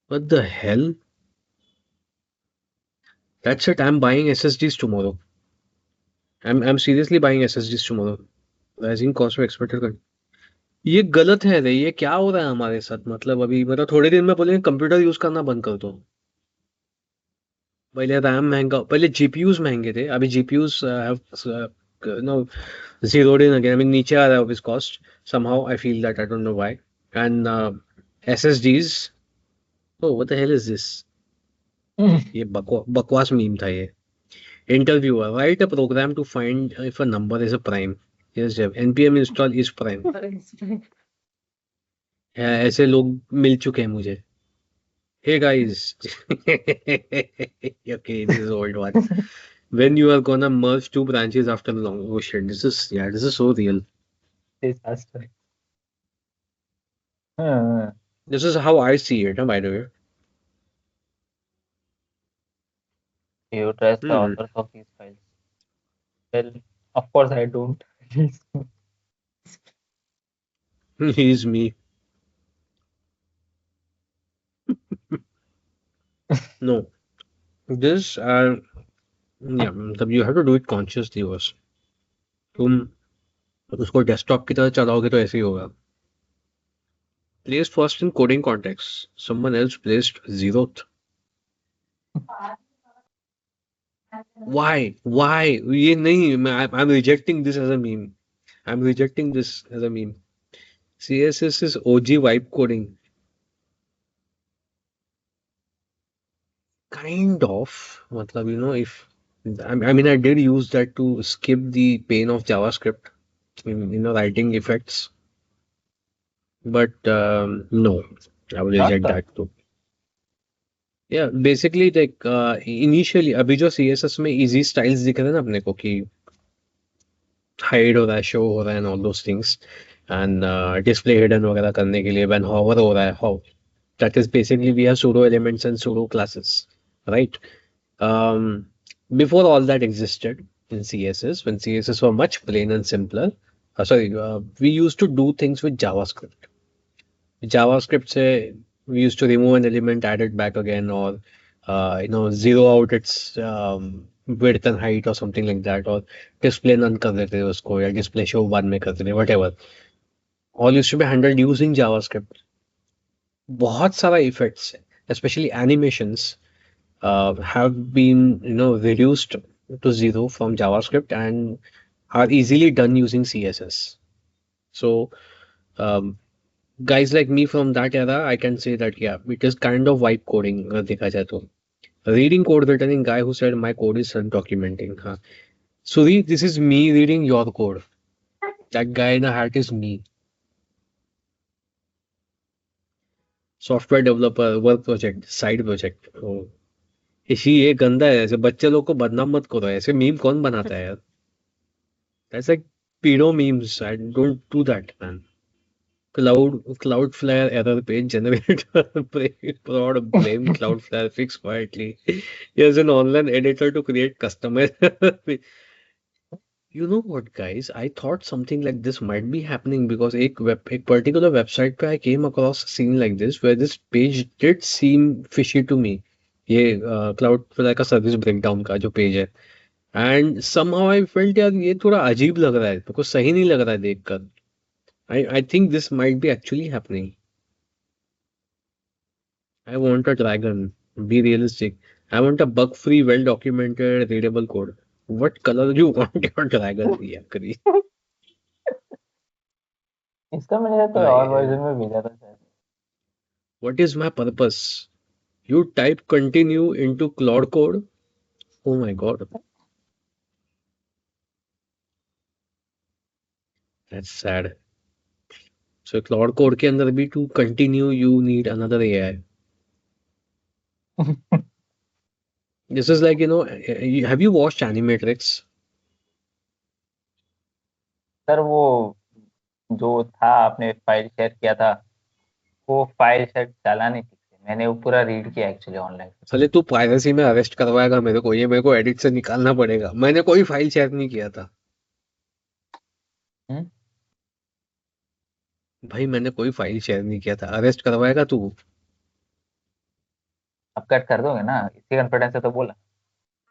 What the hell? That's it. I'm buying SSDs tomorrow. I'm seriously buying SSDs tomorrow. Rising cost of expected. ये गलत है रे. ये क्या हो रहा है हमारे साथ? मतलब अभी मतलब थोड़े दिन में बोलेंगे कंप्यूटर यूज करना बंद कर दो. पहले रैम महंगा, पहले जीपीयूज महंगे थे. अभी GPUs have zeroed in again. I mean नीचे आ रहा है ऑफ इस cost. somehow I feel that, I don't know why. And SSDs, oh what the hell is this? ये बकवास मीम था ये. Interviewer, write a program to find if a number is a prime. Yes, Jeff. NPM install is prime. ऐसे लोग मिल चुके हैं मुझे. Hey guys. Okay, this is old one. When you are gonna merge two branches after long. Oh shit, this is so real. Disaster. This is how I see it, by the way. You trust the Hmm. authors of these files? Well, of course I don't. He's me. No. This, you have to do it consciously first. तुम उसको desktop की तरह चलाओगे तो ऐसे ही होगा. Placed first in coding context. Someone else placed zeroth. Why? ये नहीं. I'm rejecting this as a meme. I'm rejecting this as a meme. CSS is OG vibe coding. Kind of. मतलब, if I mean, I did use that to skip the pain of JavaScript in, writing effects. But no, I will reject that too. Yeah, basically like initially अभी जो CSS में easy styles दिख रहे हैं ना अपने को कि hide हो रहा है, show हो रहा है and all those things and display hidden वगैरह करने के लिए when hover हो रहा है how that is basically we have pseudo elements and pseudo classes, right? Before all that existed in CSS, when CSS were much plain and simpler, we used to do things with JavaScript. JavaScript say we used to remove an element, add it back again, or zero out its width and height or something like that, or display none कर देते थे उसको या display show बाद में करते थे, whatever. All used to be handled using JavaScript. बहुत सारा effects, especially animations, have been reduced to zero from JavaScript and are easily done using CSS. So guys like me from that era, I can say that yeah, it is kind of vibe coding अगर देखा जाए तो. Reading code written in guy who said my code is self-documenting. हाँ. Suri, this is me reading your code. That guy in a hat is me. Software developer, work project, side project. Oh. इसी ये गंदा है. ऐसे बच्चे लोग को बदनाम मत करो. ऐसे मीम कौन बनाता है यार? That's like pedo memes. I don't do that, man. Cloudflare error page generator. Prod blame Cloudflare, fix quietly. Here's an online editor to create customized. You know what, guys? I thought something like this might be happening because a particular website पे I came across a scene like this where this page did seem fishy to me. ये Cloudflare का service breakdown का जो page है. And somehow I felt यार ये थोड़ा अजीब लग रहा है. बिकॉज सही नहीं लग रहा है देखकर. I think this might be actually happening. I want a dragon. Be realistic. I want a bug-free, well-documented, readable code. What color do you want your dragon? Yeah, करी. इसका मैंने तो और वर्जन में भेजा था शायद. What is my purpose? You type continue into Claude code. Oh my god. That's sad. So Claude code के अंदर भी to continue you need another AI. This is like have you watched Animatrix? Sir वो जो था आपने file share किया था वो फाइल शायद चला नहीं ठीक से. मैंने वो पूरा रीड किया एक्चुअली ऑनलाइन. चले तू पायरेसी में अरेस्ट करवाएगा मेरे को. ये मेरे को एडिट से निकालना पड़ेगा. मैंने कोई फाइल शेयर नहीं किया था. भाई मैंने कोई फाइल शेयर नहीं किया था. अरेस्ट करवाएगा तू. आप कट कर दोगे ना. इसी कॉन्फिडेंस से तो बोला.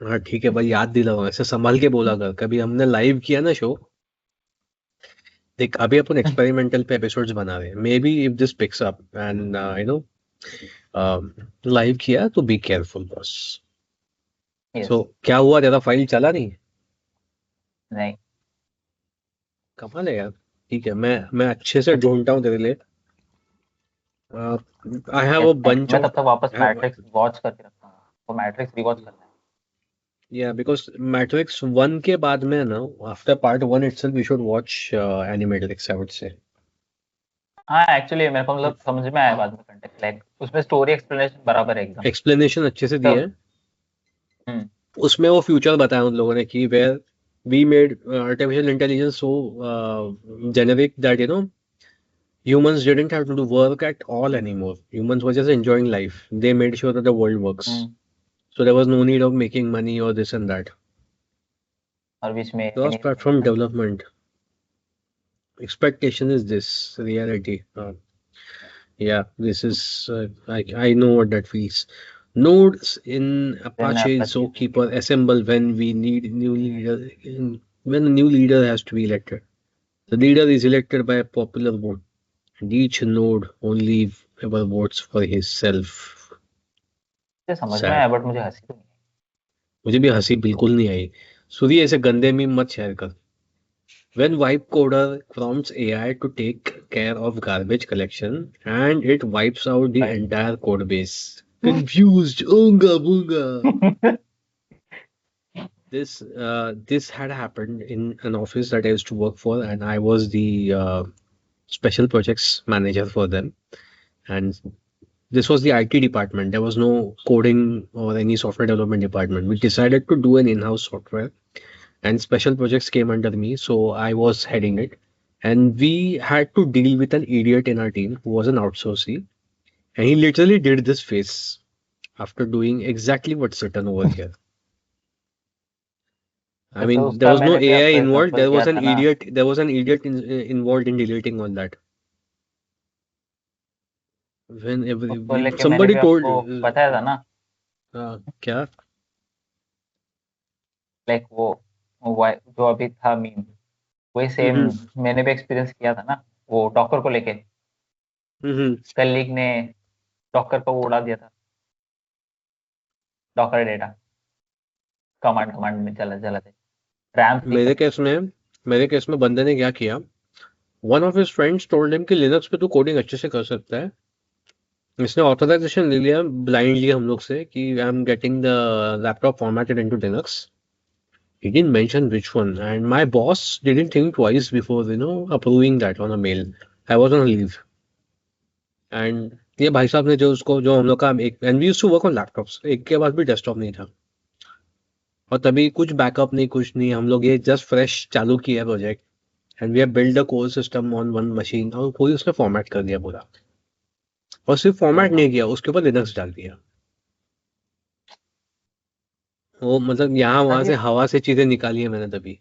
हाँ ठीक है भाई, याद दिलाओ. ऐसे संभाल के बोला कर. कभी हमने लाइव किया ना शो. देख अभी अपन एक्सपेरिमेंटल पे एपिसोड्स बना रहे हैं. May be if this picks up and live किया तो बी केयरफुल बस. सो क्या हुआ, तेरा फाइल चला नहीं? नहीं. कमाल है यार. ठीक है, मैं अच्छे से ढूंढता हूँ तेरे लिए. आई हैव अ बंच मैं तब तक वापस मैट्रिक्स वॉच करके रखता हूँ. वो मैट्रिक्स रिवॉच करना है। Yeah, because Matrix 1 के बाद में ना, after part 1 itself, we should watch Animatrix, I would say. हाँ एक्चुअली मेरे को मतलब समझ में आया बाद में कंटेक्स्ट, लाइक उसमें स्टोरी एक्सप्लेनेशन बराबर है एकदम। Explanation अच्छे से दिया है। हम्म उसमें वो फ्यूचर बताया उन लोगों ने कि where we made artificial intelligence so generic that humans didn't have to do work at all anymore. Humans were just enjoying life. They made sure that the world works. So there was no need of making money or this and that. और बीच में Cross platform development. Expectation is this reality. Yeah, this is I know what that feels. Nodes in Apache Zookeeper assemble when we need new leader. When a new leader has to be elected, the leader is elected by a popular vote, and each node only ever votes for himself. समझ में आया but मुझे हंसी तो नहीं। मुझे भी हंसी बिल्कुल नहीं आई। सूर्य ऐसे गंदे मीम मत शेयर कर। When Wipe Coder prompts AI to take care of garbage collection and it wipes out the entire code base. Confused, oonga boonga. This had happened in an office that I used to work for, and I was the special projects manager for them. And this was the IT department. There was no coding or any software development department. We decided to do an in-house software, and special projects came under me, so I was heading it. And we had to deal with an idiot in our team who was an outsourcee, and he literally did this face after doing exactly what's written over here. I mean, there was no AI involved. There was an idiot. There was an idiot involved in deleting all that. When somebody told, बताया था ना क्या like वो जो अभी था meme, वही same मैंने भी एक्सपीरियंस किया था ना, वो डॉकर को लेके। कलीग ने डॉकर को उड़ा दिया था, डॉकर डेटा कमांड में चला थे रैम। मेरे केस में बंदे ने क्या किया, one of his friends told him कि लिनक्स पे तू कोडिंग अच्छे से कर सकता है। इसने ऑथराइजेशन ले लिया ब्लाइंडली हम लोग से कि I am getting the laptop formatted into Linux. He didn't mention which one, and my boss didn't think twice before approving that on a mail. I was on leave, and ये भाई साहब ने जो हम लोग का and we used to work on laptops, एक के पास भी डेस्कटॉप नहीं था और तभी कुछ बैकअप नहीं, कुछ नहीं, हम लोग ये जस्ट फ्रेश चालू किया project and we have build a core system on one machine, और पूरी उसने फॉर्मेट कर दिया पूरा। और सिर्फ फॉर्मेट नहीं किया, उसके ऊपर लिनक्स डाल दिया। वो मतलब यहाँ वहां से हवा से चीजें निकाली है मैंने तभी।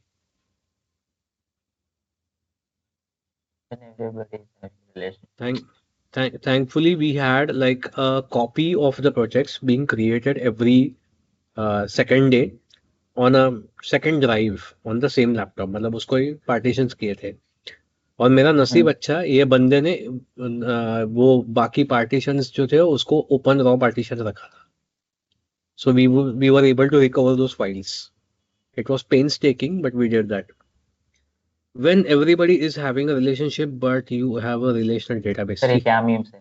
Thankfully we had like a copy of the projects being created every second day on a second drive on the same laptop, मतलब उसको ही partitions किए थे। और मेरा नसीब अच्छा, ये बंदे ने वो बाकी partitions जो थे उसको open raw partition रखा था। So we were able to recover those files. It was painstaking, but we did that. When everybody is having a relationship, but you have a relational database. Sir क्या meme से?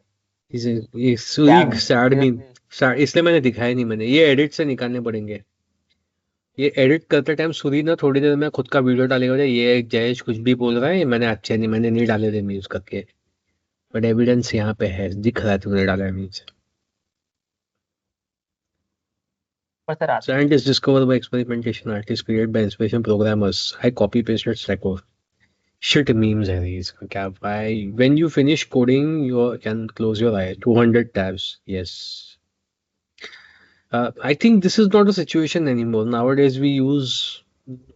ये sad meme. इसलिए मैंने दिखाया नहीं, मैंने ये edit से निकालने पड़ेंगे। ये edit करते टाइम सूरी ना थोड़ी देर में खुद का वीडियो डालेगा, ये जयेश कुछ भी बोल रहा है, मैंने अच्छे नहीं, मैंने नहीं डाले थे मीम्स करके, बट एविडेंस यहाँ पे है, दिख रहा है तुमने डाला है memes. Scientists discovered by experimentation, artists created by inspiration, programmers. I copy pasted stack of shit memes है these. When you finish coding, you can close your eyes. 200 tabs. Yes. I think this is not a situation anymore. Nowadays we use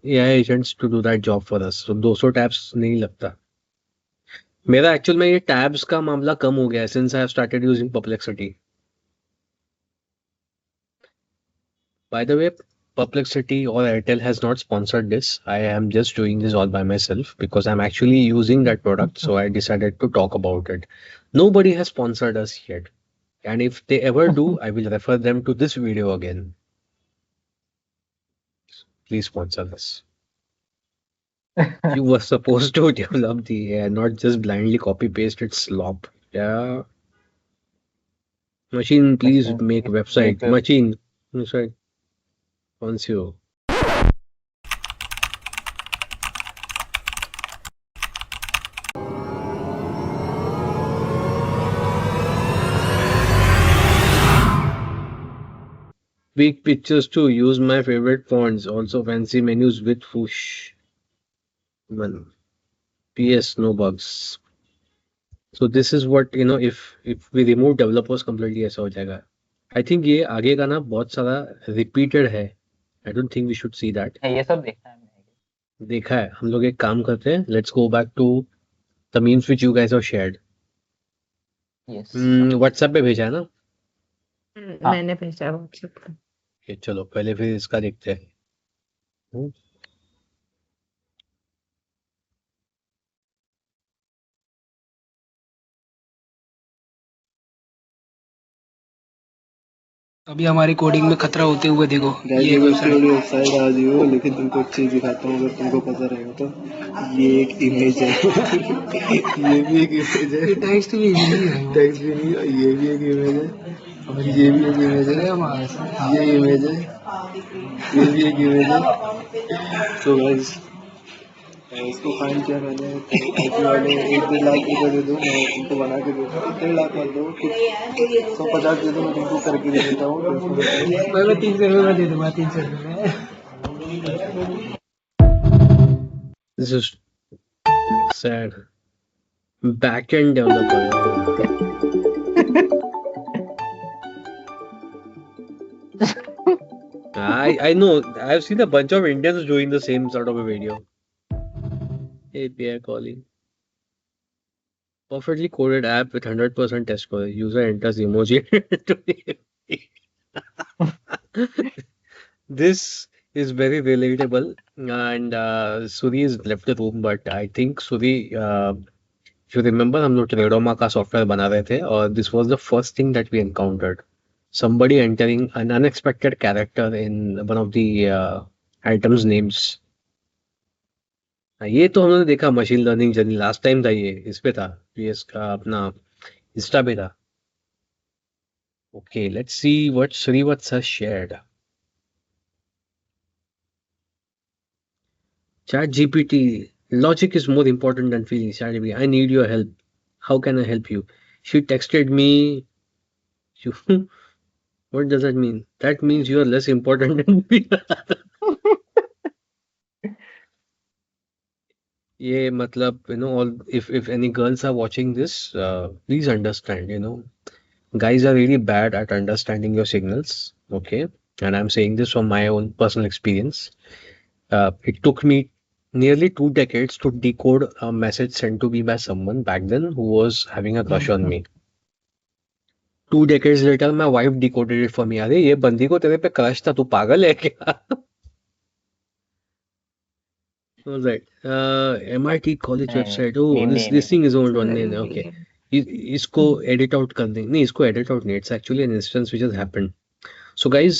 AI agents to do that job for us. So 200 tabs नहीं लगता। मेरा actual में ये tabs का मामला कम हो गया है since I have started using Perplexity. By the way, Perplexity or Airtel has not sponsored this. I am just doing this all by myself because I'm actually using that product. So I decided to talk about it. Nobody has sponsored us yet. And if they ever do, I will refer them to this video again. Please sponsor this. You were supposed to develop the AI, not just blindly copy paste its slop. Yeah. Machine, please make website. That's right. कौन सी हो? Big pictures too. Use my favorite fonts. Also fancy menus with whoosh. Well, PS no bugs. So this is what if we remove developers completely ऐसा हो जाएगा. I think ये आगे का ना बहुत सारा repeated है. I don't think we should see that. ये सब देखा है मैंने. देखा है. हम लोग एक काम करते हैं. Let's go back to the memes which you guys have shared. Yes. WhatsApp पे भेजा है ना? मैंने भेजा WhatsApp पे. Okay, चलो पहले फिर इसका देखते हैं. अभी हमारी कोडिंग में खतरा होते हुए देखो ये वेबसाइट आ रही हो, लेकिन तुमको एक चीज दिखाता हूँ, अगर तुमको पता रहेगा तो. ये एक इमेज है. ये भी एक इमेज है. टेक्स्ट भी नहीं है. टेक्स्ट भी नहीं है. ये भी एक इमेज है और ये भी एक इमेज है. ये इमेज है. ये भी एक इमेज है. तो गाइस इसको फाइंड किया मैंने. वाले 1-2 लाख रुपए दे दो, मैं तुमको बना के देता हूँ. 1.5 लाख मत दो, कुछ 150 दे दो, मैं तुमको करके दे देता हूँ. मैं 300 रुपये में दे दूंगा. 300 रुपये. This is sad. Back-end developer. I know. I've seen a bunch of Indians doing the same sort of a video. API calling. Perfectly coded app with 100% test score. User enters emoji. This is very relatable. And Suri has left the room, but I think Suri, if you remember, हम लोग Tredoma का software बना रहे थे, और this was the first thing that we encountered. Somebody entering an unexpected character in one of the items names. ये तो हमने देखा machine learning journey. Last time था ये, इस पे था, पीएस का अपना इंस्टा पे था. Okay, let's see what Srivatsa has shared. ChatGPT, logic is more important than feelings. ChatGPT, I need your help. How can I help you? She texted me. What does that mean? That means you are less important than me. ये मतलब, all if any girls are watching this, please understand, guys are really bad at understanding your signals. Okay, and I'm saying this from my own personal experience. It took me nearly 2 decades to decode a message sent to me by someone back then who was having a crush on me. 2 decades later, my wife decoded it for me. अरे ये बंदी को तेरे पे crush था, तू पागल है क्या? All right. MIT college website. Oh, this thing is old one. Okay. इसको edit out कर देंगे. नहीं, इसको edit out नहीं. It's actually an instance which has happened. So guys,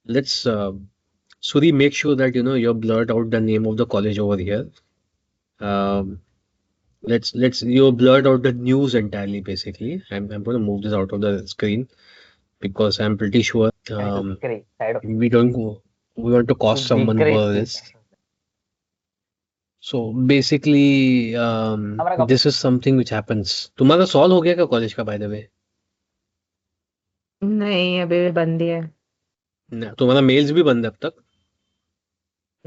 let's Suri, make sure that you blurt out the name of the college over here. Let's you blurt out the news entirely. Basically, I'm going to move this out of the screen because I'm pretty sure we want to cost someone for this. So basically, this is something which happens. तुम्हारा solve हो गया क्या college का, by the way? नहीं, अभी भी बंद ही है. तुम्हारा mails भी बंद है अब तक?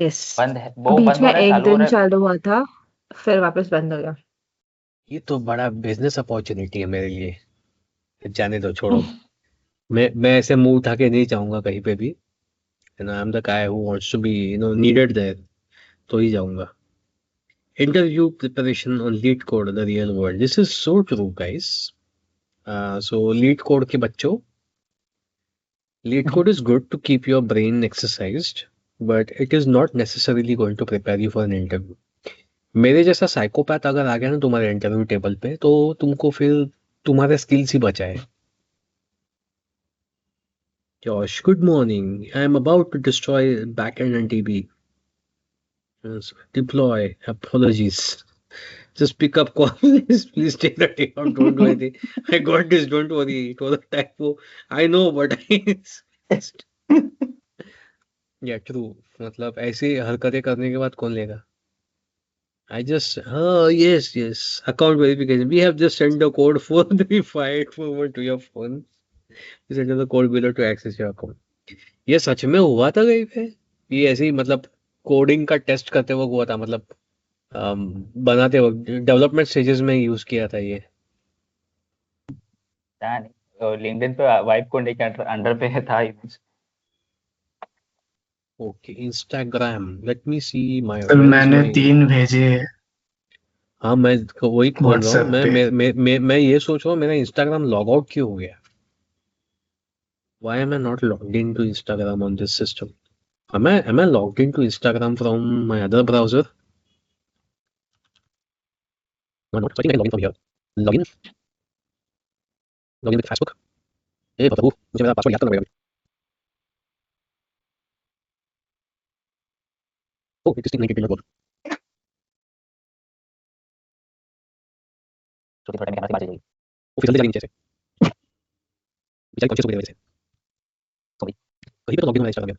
Yes. बंद है. वो बीच बंद में हो रहा है, एक चालू हो दिन रहा है. चालू हुआ था, फिर वापस बंद हो गया. ये तो बड़ा बिजनेस अपॉर्चुनिटी है मेरे लिए. जाने दो, छोड़ो. मैं ऐसे मुंह उठा के नहीं जाऊंगा कहीं पे भी. I'm the guy who wants to be needed there. तो ही जाऊंगा. Interview preparation on lead code, the real world. This is so true, guys. So lead code के बच्चों, lead code is good to keep your brain exercised, but it is not necessarily going to prepare you for an interview. मेरे जैसा psychopath अगर आ गया ना तुम्हारे interview table पे, तो तुमको फिर तुम्हारे स्किल्स ही बचाए. Josh, good morning. I am about to destroy backend and DB. Yes, deploy. Apologies. Just pick up call. Please take the day out. Don't do anything. I got this. Don't worry. It was a typo. I know, but या true, मतलब ऐसी हरकतें करने के बाद कौन लेगा? I just, oh, yes, account verification. We have just sent the code 435841 to your phone. You send the code below to access your account. ये सच में हुआ था कहीं पे? ये ऐसे ही मतलब कोडिंग का टेस्ट करते वक्त हुआ था, मतलब बनाते वक्त डेवलपमेंट स्टेजेस में यूज किया था ये। लिंक्डइन पे वाइब कोड के अंडर पे था image. Okay, Instagram, let me see my. तो मैंने 3 भेजे हैं हाँ, मैं वही खोल रहा हूँ। व्हाट्सएप पे। मैं ये सोच रहा हूँ मेरा इंस्टाग्राम लॉग आउट क्यों हो गया? Why am I not logged into Instagram on this system? Am I logged into Instagram from my other browser? No, not. So I think I can log in from here. Login with Facebook. हे प्रभु, मुझे मेरा password याद करना पड़ेगा। ओह, it is 1692 code. तो थोड़ा time के बाद बात जाएगी। वो फिसल जाएगी नीचे से। बेचारी कॉन्शियस हो गई वजह से। सॉरी। कहीं पे तो लॉगिन होना स्टार्ट हो गया।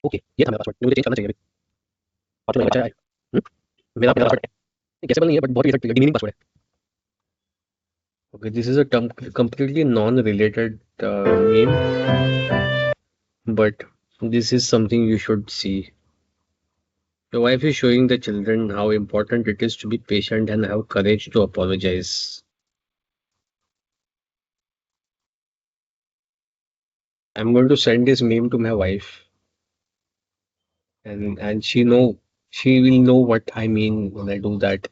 ओके, ये था मेरा पासवर्ड। मुझे चेंज करना चाहिए अभी। पासवर्ड अच्छा है। मेरा पासवर्ड है। कैसे नहीं है, बट बहुत ही डिमीनिंग पासवर्ड है। Okay, this is a completely non-related meme, but this is something you should see. Your wife is showing the children how important it is to be patient and have courage to apologize. I'm going to send this meme to my wife, and she will know what I mean when I do that.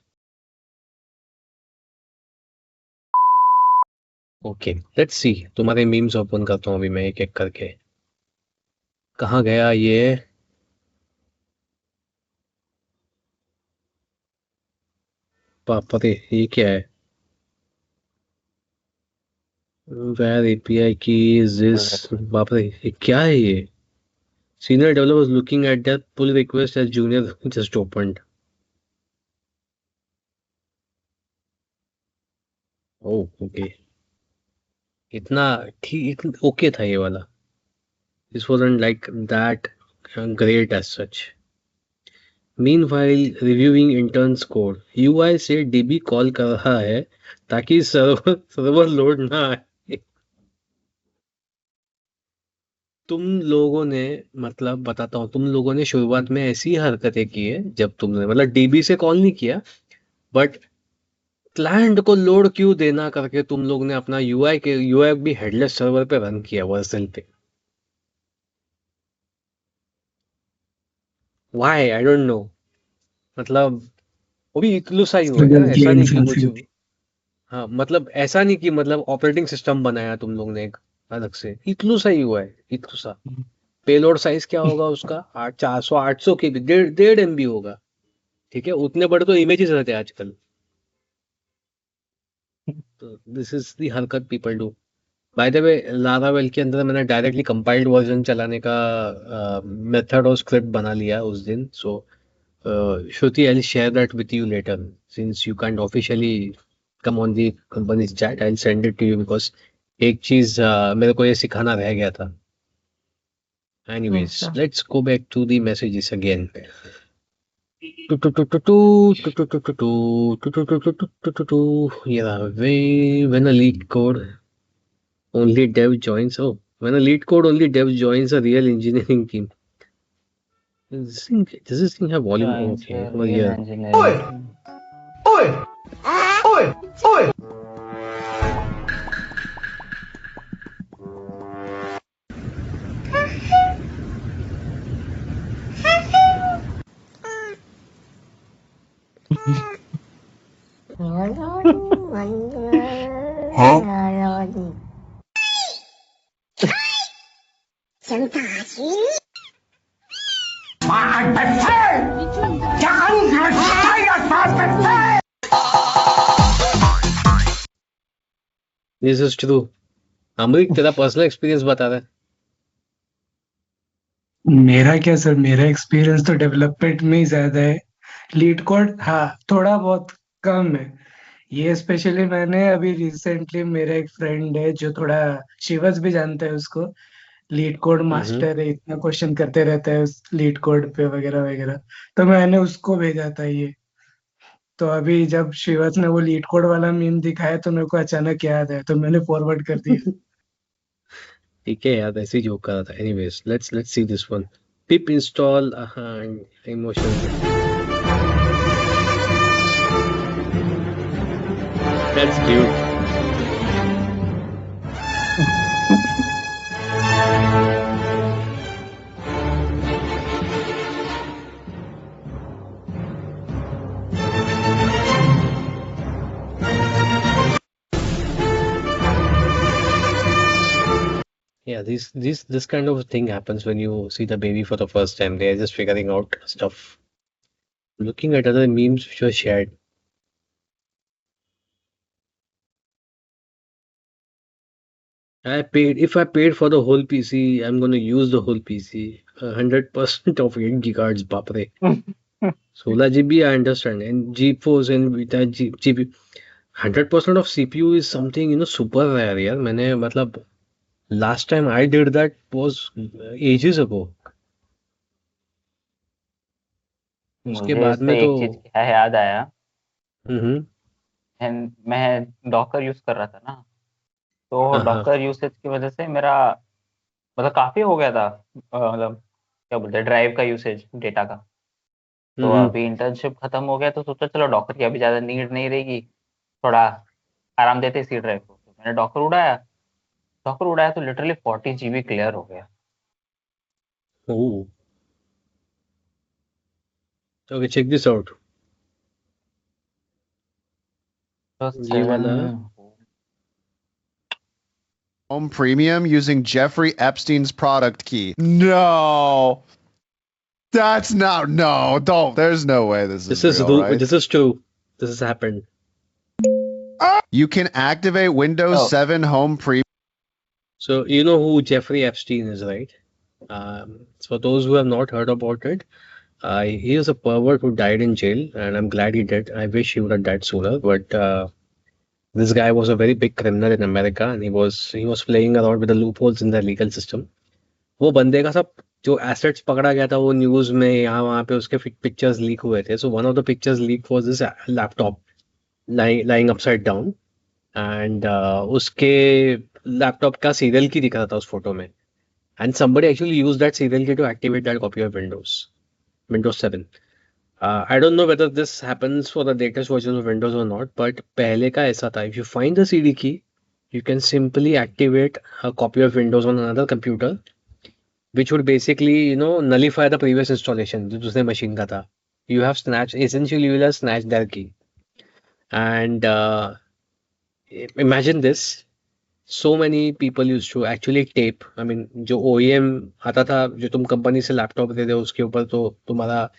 Okay, let's see. तुम्हारे memes open करता हूँ अभी मैं एक एक करके। कहाँ गया ये? बाप रे, ये क्या है? Where API key is this? बाप रे, ये क्या है ये? Senior developer was looking at that pull request as junior just opened. Oh, okay. इतना ठीक ओके था ये वाला। This wasn't like that great as such. Meanwhile, reviewing interns code, UI से DB कॉल कर रहा है ताकि सर्वर लोड ना आए। तुम लोगों ने, मतलब बताता हूँ, तुम लोगों ने शुरुआत में ऐसी हरकतें की है जब तुमने मतलब DB से कॉल नहीं किया, बट क्लाइंट को लोड क्यों देना करके तुम लोग ने अपना यूआई भी हेडलेस सर्वर पे रन किया वर्सल पे। Why, I don't no. मतलब वो भी इक्लू सा ही हुआ है, ऐसा नहीं कि कुछ। हाँ, मतलब ऐसा नहीं कि मतलब ऑपरेटिंग सिस्टम बनाया तुम लोग ने एक अलग से, इक्लू सा ही हुआ है, इक्लू सा। पेलोड साइज क्या होगा उसका? 400-800 के भी 1.5 MB होगा। ठीक है, उतने बड़े तो इमेजेस रहते हैं आजकल। तो दिस इज दी हरकत people do. Bye the way, Laravel के अंदर मैंने डायरेक्टली कंपाइल्ड वर्जन चलाने का मेथड और स्क्रिप्ट बना लिया उस दिन। So Shruti, I will share that with you later since you can't officially come on the company's chat. I will send it to you because एक चीज मेरे को ये सिखाना रह गया था। Anyways, let's go back to the messages again. When a lead code only dev joins. Oh, when a lead code only dev joins a real engineering team. Does this thing have volume? Okay, over here. Oi! This is true. Amrik, तेरा personal experience बता रहा है। मेरा क्या sir, मेरा experience तो development में ही ज्यादा है। लीड कोड हाँ थोड़ा बहुत कम है। ये स्पेशली मैंने अभी रिसेंटली, मेरा एक फ्रेंड है जो थोड़ा, शिवस भी जानते हैं उसको, लीड कोड मास्टर है, इतना क्वेश्चन करते रहता है उस लीड कोड पे वगैरह वगैरह। तो मैंने उसको भेजा था ये। तो अभी जब शिवस ने वो लीड कोड वाला मीम दिखाया तो मेरे को अचानक याद है, तो मैंने फॉरवर्ड कर दिया। ठीक है यार, ऐसे ही जोक कर रहा था। Anyways, let's see this one. Pip install emotion. That's cute. Yeah, this kind of thing happens when you see the baby for the first time. They are just figuring out stuff. Looking at other memes which were shared. If I paid for the whole PC, I'm gonna use the whole PC. 100% of 8 gigahertz, bapre. 16 GB, I understand. And GeForce and Vita GPU. 100% of CPU is something, super rare, यार. मैंने मतलब last time I did that was ages ago. उसके मुझे बाद में इससे तो एक चीज क्या याद आया। हम्म मैं डॉकर यूज कर रहा था ना, तो हाँ हाँ डॉकर यूसेज की वजह से मेरा मतलब काफी हो गया था, मतलब क्या बोलते हैं, ड्राइव का यूसेज डेटा का। तो अभी इंटर्नशिप खत्म हो गया तो सोचा चलो डॉकर की अभी ज्यादा नीड नहीं रहेगी, थोड़ा आराम देते इसी ड्राइव को। तो मैंने डॉकर उड़ाया तो लिटरली 40 GB क्लियर हो गया। Oh, okay, check this out. तो ये वाला 7 Home Premium using Jeffrey Epstein's product key. No. That's not, no, don't. There's no way this is real, right? this is true. This has happened. You can activate Windows Oh. 7 Home Premium. So you know who Jeffrey Epstein is, right? For those who have not heard about it, he is a pervert who died in jail, and I'm glad he did. I wish he would have died sooner, but this guy was a very big criminal in America, and he was playing around with the loopholes in the legal system. वो बंदे का सब जो assets पकड़ा गया था वो news में यहाँ वहाँ पे उसके पिक्चर्स लीक हुए थे. So one of the pictures leak was this laptop lying upside down, and उसके लैपटॉप का सीरियल की दिख रहा था उस फोटो में. And somebody actually used that serial key to activate that copy of Windows 7. I don't know whether this happens for the latest version of Windows or not, but पहले का ऐसा था. If you find the CD key, you can simply activate a copy of Windows on another computer, which would basically, nullify the previous installation जो दूसरे machine का था. You have essentially you will have snatched their key. And imagine this. So many people used to actually tape. I mean, जो OEM आता था, जो तुम company से लैपटॉप दे दो उसके ऊपर तो तुम्हारा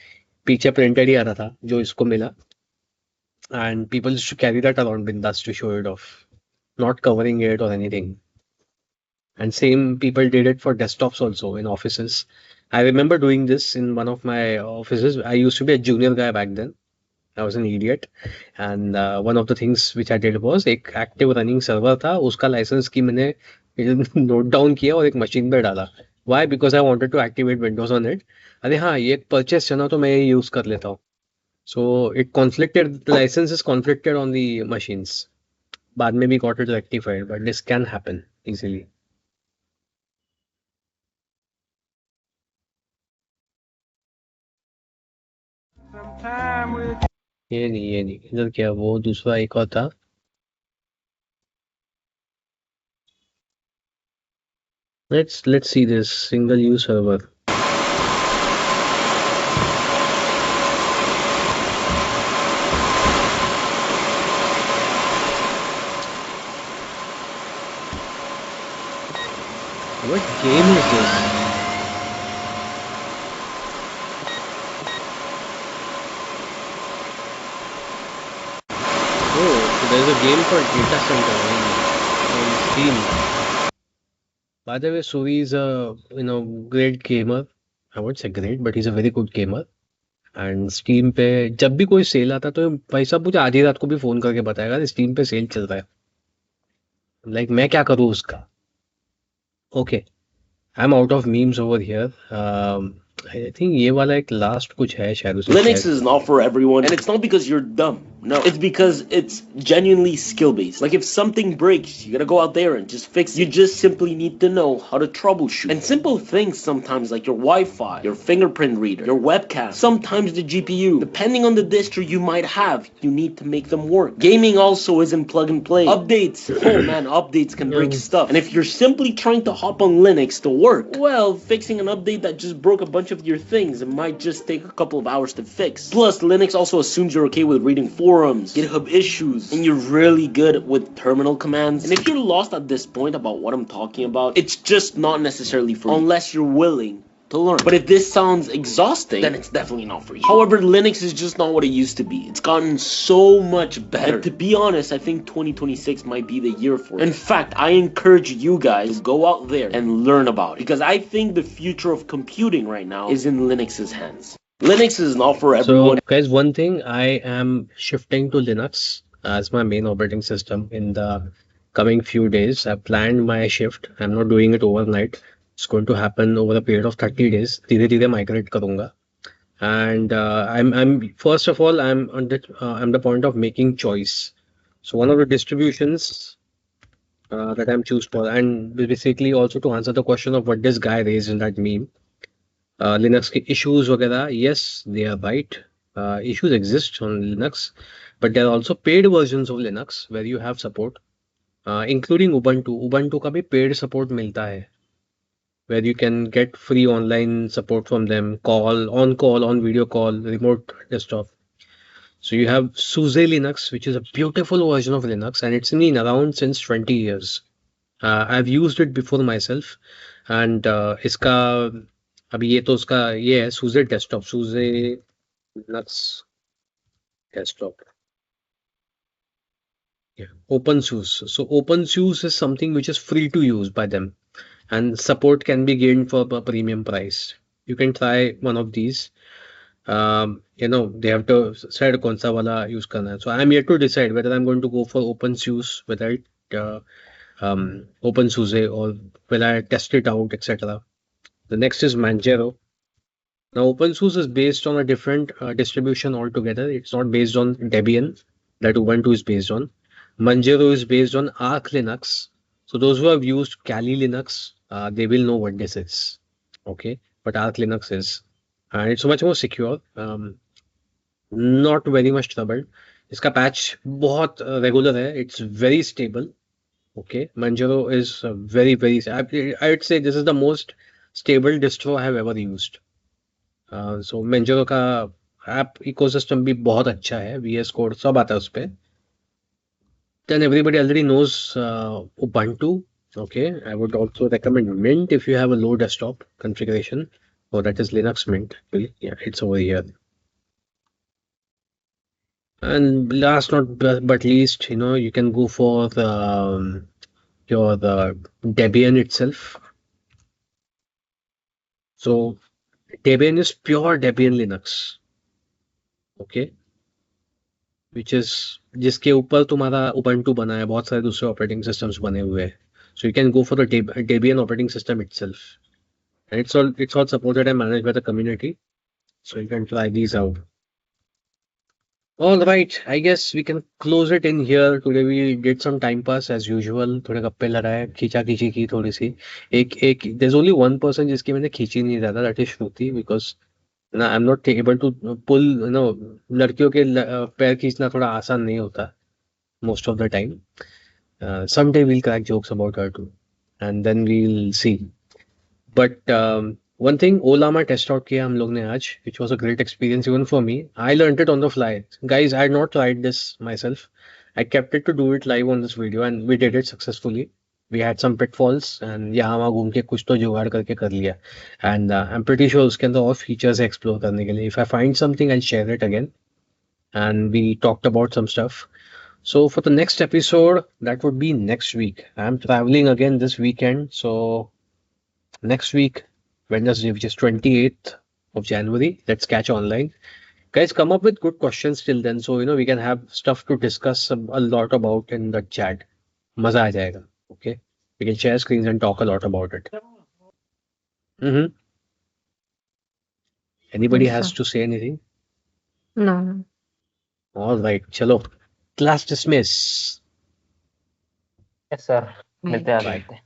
पीछे प्रिंटेड ही आता था जो इसको मिला. And people used to carry that around bindas to show it off, not covering it or anything. And same people did it for desktops also in offices. I remember doing this in one of my offices. I used to be a junior guy back then. I was an idiot, and one of the things which I did was एक active running server था, उसका license की मैंने note down किया और एक machine पे डाला. Why? Because I wanted to activate Windows on it. अरे हाँ, ये एक purchase है ना, तो मैं ये use कर लेता हूँ. So it conflicted, the license is conflicted on the machines. बाद में भी got it rectified, but this can happen easily. ये नहीं इधर क्या, वो दूसरा एक और था. Let's see this single use server. What game is this? Oh, so there's a game called Data Center on Steam. By the way, Suri is a great gamer. I won't say great, but he's a very good gamer. And steam पे जब भी कोई cell आता है तो भाई साहब मुझे आधी रात को भी फोन करके बताएगा स्टीम पे सेल चल रहा है, लाइक मैं क्या करूँ उसका. Okay, I am out of memes over here. I think ये वाला एक लास्ट कुछ है शायद उसमें Linux शायद. is not for everyone, and it's not because you're dumb. No, it's because it's genuinely skill based. Like if something breaks, you gotta go out there and just fix it. You just simply need to know how to troubleshoot. And simple things sometimes like your Wi-Fi, your fingerprint reader, your webcam, sometimes the GPU. Depending on the distro you might have, you need to make them work. Gaming also isn't plug and play. Updates, oh man, updates can break stuff. And if you're simply trying to hop on Linux to work, well, fixing an update that just broke a bunch of your things, it might just take a couple of hours to fix. Plus, Linux also assumes you're okay with reading forums, GitHub issues, and you're really good with terminal commands. And if you're lost at this point about what I'm talking about, it's just not necessarily for you, unless you're willing to learn. But if this sounds exhausting, then it's definitely not for you. However, Linux is just not what it used to be. It's gotten so much better. And to be honest, I think 2026 might be the year for it. In fact, I encourage you guys to go out there and learn about it, because I think the future of computing right now is in Linux's hands. Linux is not for everyone. So guys, one thing, I am shifting to Linux as my main operating system in the coming few days. I've planned my shift. I'm not doing it overnight. It's going to happen over a period of 30 days. धीरे धीरे migrate करूँगा. And I'm first of all I'm the point of making choice. So one of the distributions that I'm choose for, and basically also to answer the question of what this guy raised in that meme, Linux के issues वगैरह, yes, they are right. Issues exist on Linux, but there are also paid versions of Linux where you have support, including Ubuntu. Ubuntu का भी paid support मिलता है, where you can get free online support from them, on video call, remote desktop. So you have SUSE Linux, which is a beautiful version of Linux, and it's been around since 20 years. I've used it before myself, and इसका अभी ये तो उसका ये है SUSE desktop, SUSE Linux desktop. Yeah, OpenSUSE. So OpenSUSE is something which is free to use by them, and support can be gained for a premium price. You can try one of these. They have to decide कौन सा वाला use करना है. So I'm yet to decide whether I'm going to go for OpenSUSE, whether it OpenSUSE, or will I test it out, etc. The next is Manjaro. Now OpenSUSE is based on a different distribution altogether. It's not based on Debian that Ubuntu is based on. Manjaro is based on Arch Linux. So those who have used Kali Linux, they will know what this is. Okay, but Arch Linux is, and it's much more secure. Not very much trouble. इसका patch बहुत regular है. It's very stable. Okay, Manjaro is very very. I would say this is the most stable distro I have ever used. So Manjaro का app ecosystem भी बहुत अच्छा है. VS Code सब आता है उस पे. Then everybody already knows Ubuntu. Okay, I would also recommend Mint if you have a low desktop configuration. Oh, that is Linux Mint. Yeah, it's over here. And last but least, you can go for the Debian itself. So Debian is pure Debian Linux. Okay, which is जिसके ऊपर तुम्हारा Ubuntu बना है, बहुत सारे दूसरे operating systems बने हुए हैं. So you can go for the Debian operating system itself, and it's all supported and managed by the community. So you can try these out. All right, I guess we can close it in here. Today we did some time pass as usual. थोड़े गप्पे लड़ाए, खींची की थोड़ी सी. There's only one person जिसकी मैंने खींची नहीं ज़्यादा, that is Shruti, because I'm not able to pull. लड़कियों के पैर खींचना थोड़ा आसान नहीं होता most of the time. Someday we'll crack jokes about her too, and then we'll see. But one thing, Olama test out किया हम लोग ने आज, which was a great experience even for me. I learned it on the fly. Guys, I had not tried this myself. I kept it to do it live on this video, and we did it successfully. We had some pitfalls, and यहाँ वहाँ घूम के कुछ तो जुगाड़ करके कर लिया. And I'm pretty sure उसके अंदर और features है explore करने के लिए. If I find something, I'll share it again. And we talked about some stuff. So for the next episode, that would be next week. I'm traveling again this weekend. So next week, Wednesday, which is 28th of January, let's catch online. Guys, come up with good questions till then, so we can have stuff to discuss a lot about in the chat. Maza aa jayega. Okay, we can share screens and talk a lot about it. Anybody Yes, has sir. to say anything? No. All right, chalo. Class dismiss. Yes, sir. Bye. मिलते हैं Bye. आगे।